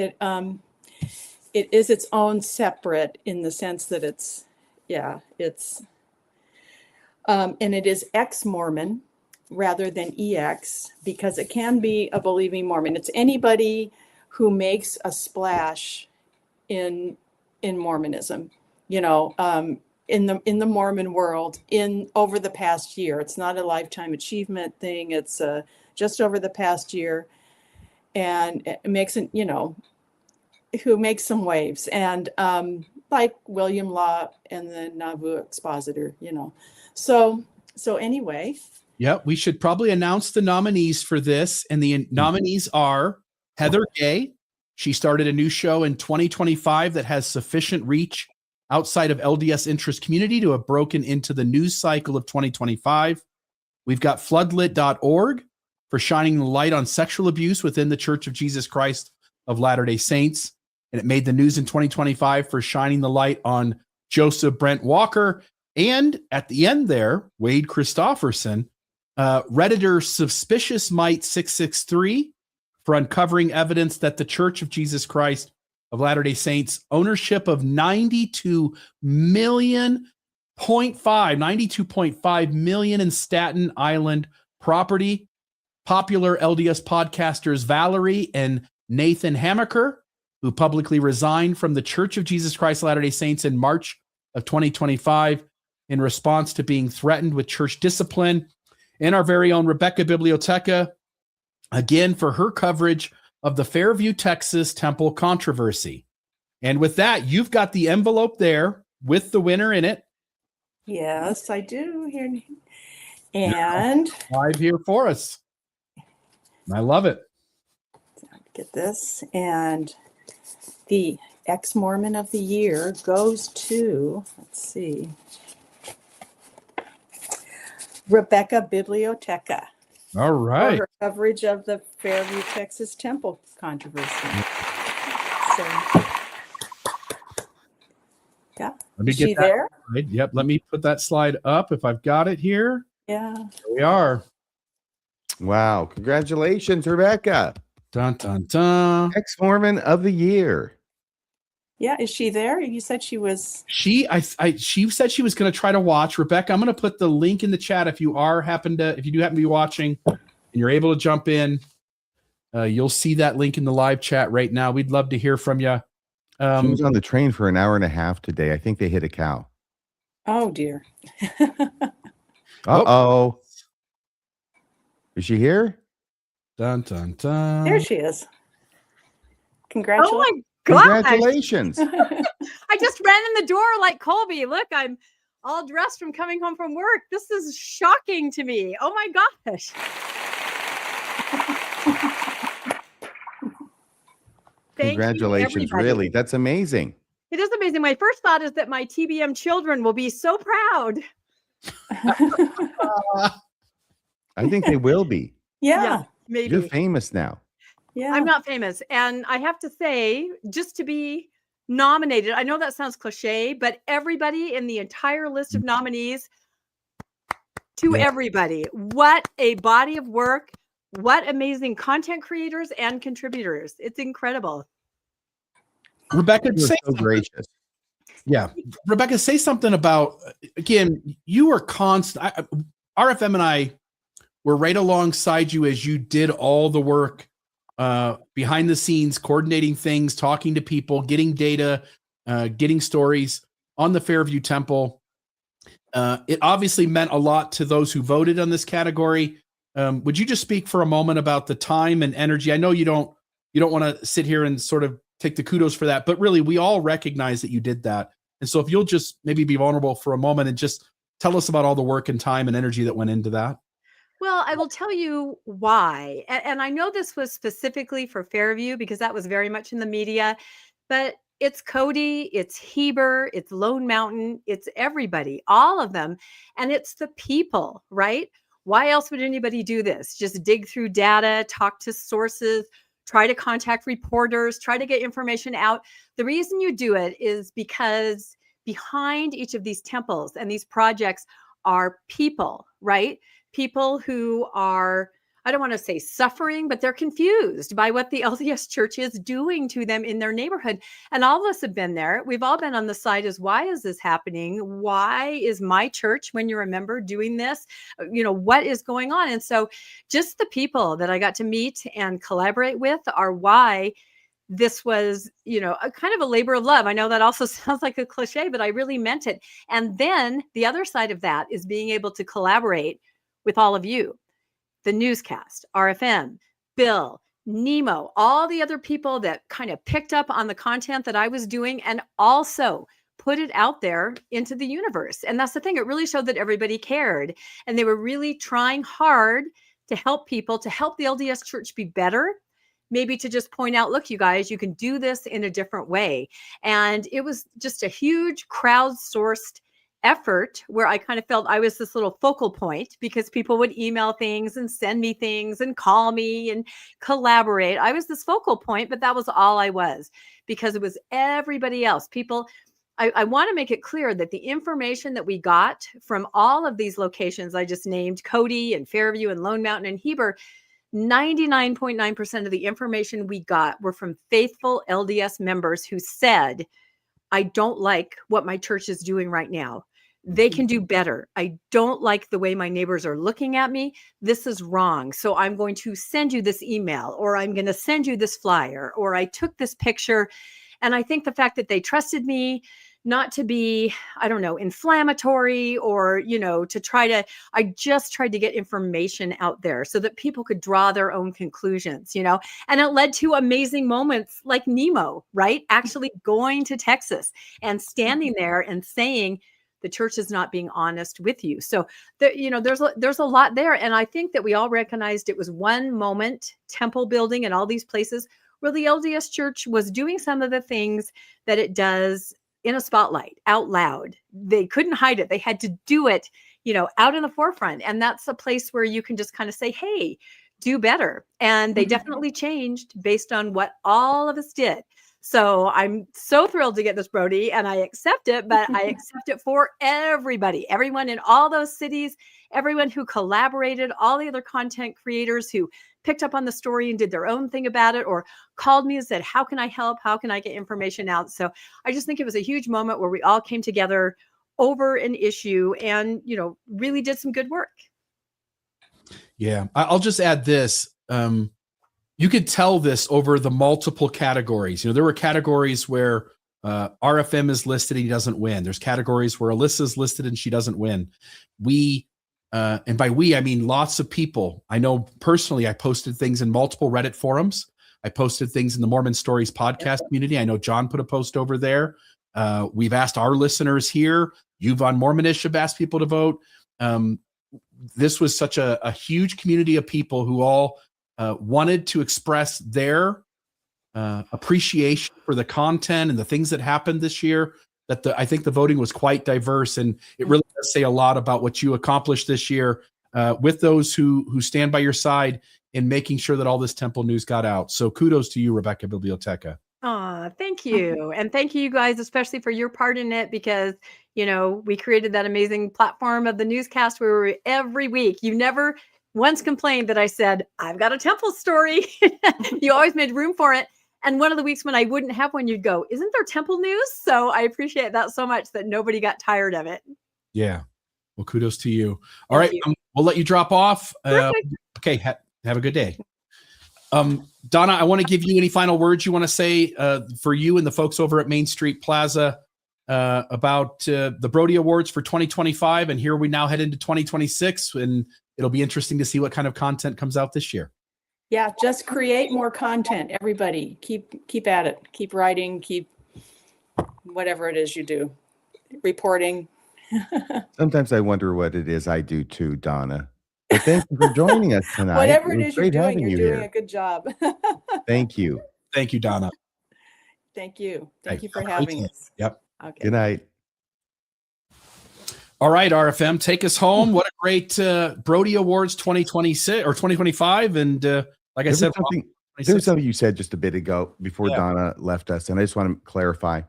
is its own separate in the sense that it's and it is ex-Mormon rather than EX because it can be a believing Mormon. It's anybody who makes a splash in Mormonism, in the Mormon world over the past year. It's not a lifetime achievement thing. It's just over the past year, and it makes it, who makes some waves, and like William Law and the Nauvoo Expositor, So anyway. Yep, we should probably announce the nominees for this. And the nominees are Heather Gay. She started a new show in 2025 that has sufficient reach outside of LDS interest community to have broken into the news cycle of 2025. We've got floodlit.org for shining the light on sexual abuse within the Church of Jesus Christ of Latter-day Saints. And it made the news in 2025 for shining the light on Joseph Brent Walker. And at the end there, Wade Christofferson, Redditor Suspicious Mite 663 for uncovering evidence that the Church of Jesus Christ of Latter-day Saints ownership of 92.5 million in Staten Island property. Popular LDS podcasters Valerie and Nathan Hamaker, who publicly resigned from the Church of Jesus Christ of Latter-day Saints in March of 2025 in response to being threatened with church discipline. And our very own Rebecca Biblioteca, again, for her coverage of the Fairview, Texas temple controversy. And with that, you've got the envelope there with the winner in it. Yes, I do here. And live here for us. I love it. Get this. And the ex-Mormon of the year goes to, let's see, Rebecca Biblioteca. All right. For her coverage of the Fairview, Texas temple controversy. So, yeah. Let me Is get she that there? slide. Yep. Let me put that slide up if I've got it here. Yeah. Here we are. Wow. Congratulations, Rebecca. Dun, dun, dun. Ex-Mormon of the year. Yeah. Is she there? You said she was. She said she was going to try to watch. Rebecca, I'm going to put the link in the chat if you do happen to be watching and you're able to jump in. You'll see that link in the live chat right now. We'd love to hear from you. She was on the train for an hour and a half today. I think they hit a cow. Oh dear. Uh-oh. Is she here? Dun, dun, dun. There she is. Congratulations. Oh my gosh. Congratulations. I just ran in the door like Colby. Look, I'm all dressed from coming home from work. This is shocking to me. Oh my gosh. Congratulations. Really. That's amazing. It is amazing. My first thought is that my TBM children will be so proud. I think they will be. Yeah. Maybe. You're famous now. Yeah. I'm not famous. And I have to say, just to be nominated, I know that sounds cliche, but everybody in the entire list of nominees, to everybody, what a body of work. What amazing content creators and contributors. It's incredible. Rebecca, You're say so gracious. Yeah. Rebecca, say something about, again, you were constant. RFM and I were right alongside you as you did all the work behind the scenes, coordinating things, talking to people, getting data, getting stories on the Fairview Temple. It obviously meant a lot to those who voted on this category. Would you just speak for a moment about the time and energy? I know you don't want to sit here and sort of take the kudos for that, but really we all recognize that you did that. And so if you'll just maybe be vulnerable for a moment and just tell us about all the work and time and energy that went into that. Well, I will tell you why. And I know this was specifically for Fairview because that was very much in the media, but it's Cody, it's Heber, it's Lone Mountain, it's everybody, all of them. And it's the people, right? Why else would anybody do this? Just dig through data, talk to sources, try to contact reporters, try to get information out. The reason you do it is because behind each of these temples and these projects are people, right? People who are, I don't want to say suffering, but they're confused by what the LDS Church is doing to them in their neighborhood. And all of us have been there. We've all been on the side as, why is this happening? Why is my church, when you're a member, doing this? You know, what is going on? And so just the people that I got to meet and collaborate with are why this was, you know, a kind of a labor of love. I know that also sounds like a cliche, but I really meant it. And then the other side of that is being able to collaborate with all of you. The newscast, RFM, Bill, Nemo, all the other people that kind of picked up on the content that I was doing and also put it out there into the universe. And that's the thing. It really showed that everybody cared. And they were really trying hard to help people, to help the LDS Church be better. Maybe to just point out, look, you guys, you can do this in a different way. And it was just a huge crowdsourced effort where I kind of felt I was this little focal point because people would email things and send me things and call me and collaborate. I was this focal point, but that was all I was, because it was everybody else. People, I want to make it clear that the information that we got from all of these locations I just named, Cody and Fairview and Lone Mountain and Heber, 99.9% of the information we got were from faithful LDS members who said, I don't like what my church is doing right now. They can do better. I don't like the way my neighbors are looking at me. This is wrong. So I'm going to send you this email, or I'm going to send you this flyer, or I took this picture. And I think the fact that they trusted me not to be, I don't know, inflammatory or, you know, I just tried to get information out there so that people could draw their own conclusions, you know, and it led to amazing moments like Nemo, right? Actually going to Texas and standing there and saying, the church is not being honest with you. So, there's a lot there. And I think that we all recognized it was one moment, temple building and all these places where the LDS Church was doing some of the things that it does in a spotlight, out loud. They couldn't hide it. They had to do it, you know, out in the forefront. And that's a place where you can just kind of say, hey, do better. And they definitely changed based on what all of us did. So I'm so thrilled to get this, Brodie, and I accept it, but I accept it for everybody, everyone in all those cities, everyone who collaborated, all the other content creators who picked up on the story and did their own thing about it, or called me and said, how can I help? How can I get information out? So I just think it was a huge moment where we all came together over an issue and, you know, really did some good work. Yeah. I'll just add this. You could tell this over the multiple categories. You know, there were categories where RFM is listed and he doesn't win. There's categories where Alyssa's listed and she doesn't win. And by we, I mean lots of people. I know personally, I posted things in multiple Reddit forums. I posted things in the Mormon Stories podcast community. I know John put a post over there. We've asked our listeners here. You've on Mormonish have asked people to vote. This was such a huge community of people who all wanted to express their appreciation for the content and the things that happened this year. I think the voting was quite diverse, and it really does say a lot about what you accomplished this year with those who stand by your side in making sure that all this temple news got out. So kudos to you, Rebecca Biblioteca. Thank you. And thank you guys, especially for your part in it, because, you know, we created that amazing platform of the newscast where we every week, you never once complained that I said, I've got a temple story. You always made room for it. And one of the weeks when I wouldn't have one, you'd go, isn't there temple news? So I appreciate that so much that nobody got tired of it. Yeah. Well, kudos to you. All right. We'll let you drop off. Okay. Have a good day. Donna, I want to give you any final words you want to say for you and the folks over at Main Street Plaza about the Brodie Awards for 2025. And here we now head into 2026, and it'll be interesting to see what kind of content comes out this year. Yeah, just create more content. Everybody, keep at it. Keep writing. Keep whatever it is you do. Reporting. Sometimes I wonder what it is I do too, Donna. But thank you for joining us tonight. Whatever it is you're doing, having you're you doing here. a good job. Thank you. Thank you, Donna. Thank you. Thank you for having us. Yep. Okay. Good night. All right, RFM, take us home. What a great Brodie Awards 2026 or 2025. And like I said, there was something you said just a bit ago before Donna left us, and I just want to clarify.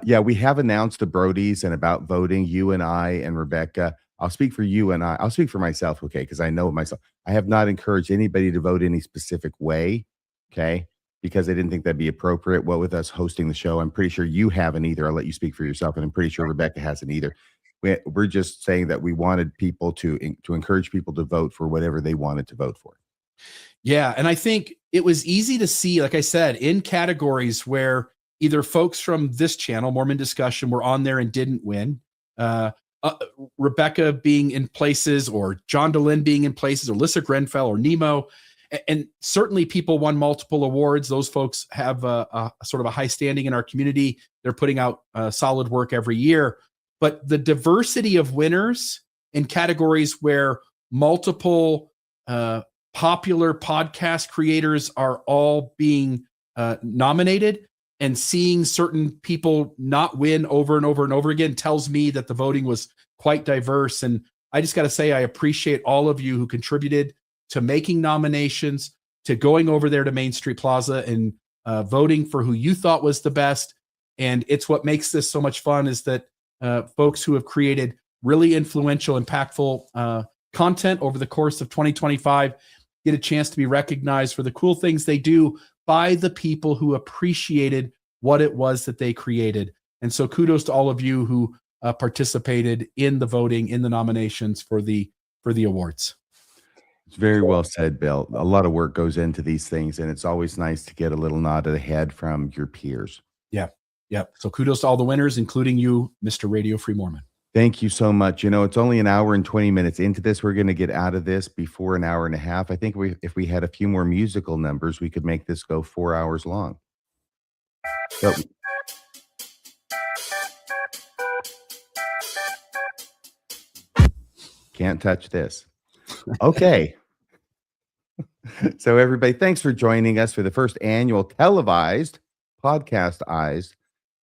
Yeah, we have announced the Brodies and about voting, you and I and Rebecca. I'll speak for you and I'll speak for myself, okay, because I know myself. I have not encouraged anybody to vote any specific way, okay, because I didn't think that'd be appropriate. Well, with us hosting the show, I'm pretty sure you haven't either. I'll let you speak for yourself, and I'm pretty sure Rebecca hasn't either. We're just saying that we wanted people to encourage people to vote for whatever they wanted to vote for. Yeah, and I think it was easy to see, like I said, in categories where either folks from this channel, Mormon Discussion, were on there and didn't win. Rebecca being in places, or John DeLynn being in places, or Lissa Grenfell or Nemo. and certainly people won multiple awards. Those folks have a sort of a high standing in our community. They're putting out solid work every year. But the diversity of winners in categories where multiple popular podcast creators are all being nominated, and seeing certain people not win over and over and over again tells me that the voting was quite diverse. And I just got to say, I appreciate all of you who contributed to making nominations, to going over there to Main Street Plaza and voting for who you thought was the best. And it's what makes this so much fun, is that folks who have created really influential, impactful content over the course of 2025 get a chance to be recognized for the cool things they do by the people who appreciated what it was that they created. And so kudos to all of you who participated in the voting, in the nominations for the awards. It's very well said, Bill. A lot of work goes into these things, and it's always nice to get a little nod of the head from your peers. Yeah. So kudos to all the winners, including you, Mr. Radio Free Mormon. Thank you so much. You know, it's only an hour and 20 minutes into this. We're going to get out of this before an hour and a half. I think if we had a few more musical numbers, we could make this go 4 hours long. So, can't touch this. Okay. So everybody, thanks for joining us for the first annual televised podcast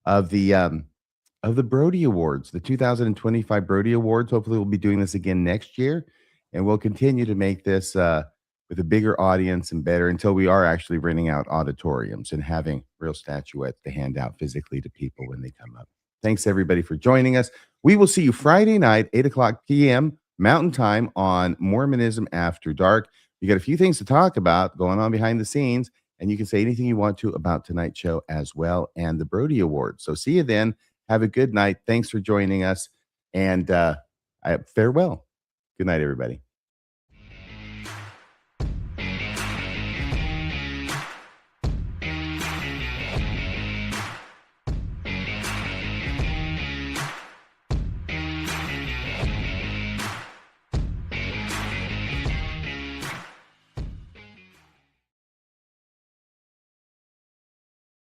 of the Brodie Awards, the 2025 Brodie Awards. Hopefully we'll be doing this again next year, and we'll continue to make this with a bigger audience and better until we are actually renting out auditoriums and having real statuettes to hand out physically to people when they come up. Thanks everybody for joining us. We will see you Friday night, 8:00 p.m. Mountain Time on Mormonism After Dark. We got a few things to talk about going on behind the scenes, and you can say anything you want to about tonight's show as well, and the Brodie Awards. So see you then. Have a good night. Thanks for joining us, and farewell. Good night, everybody.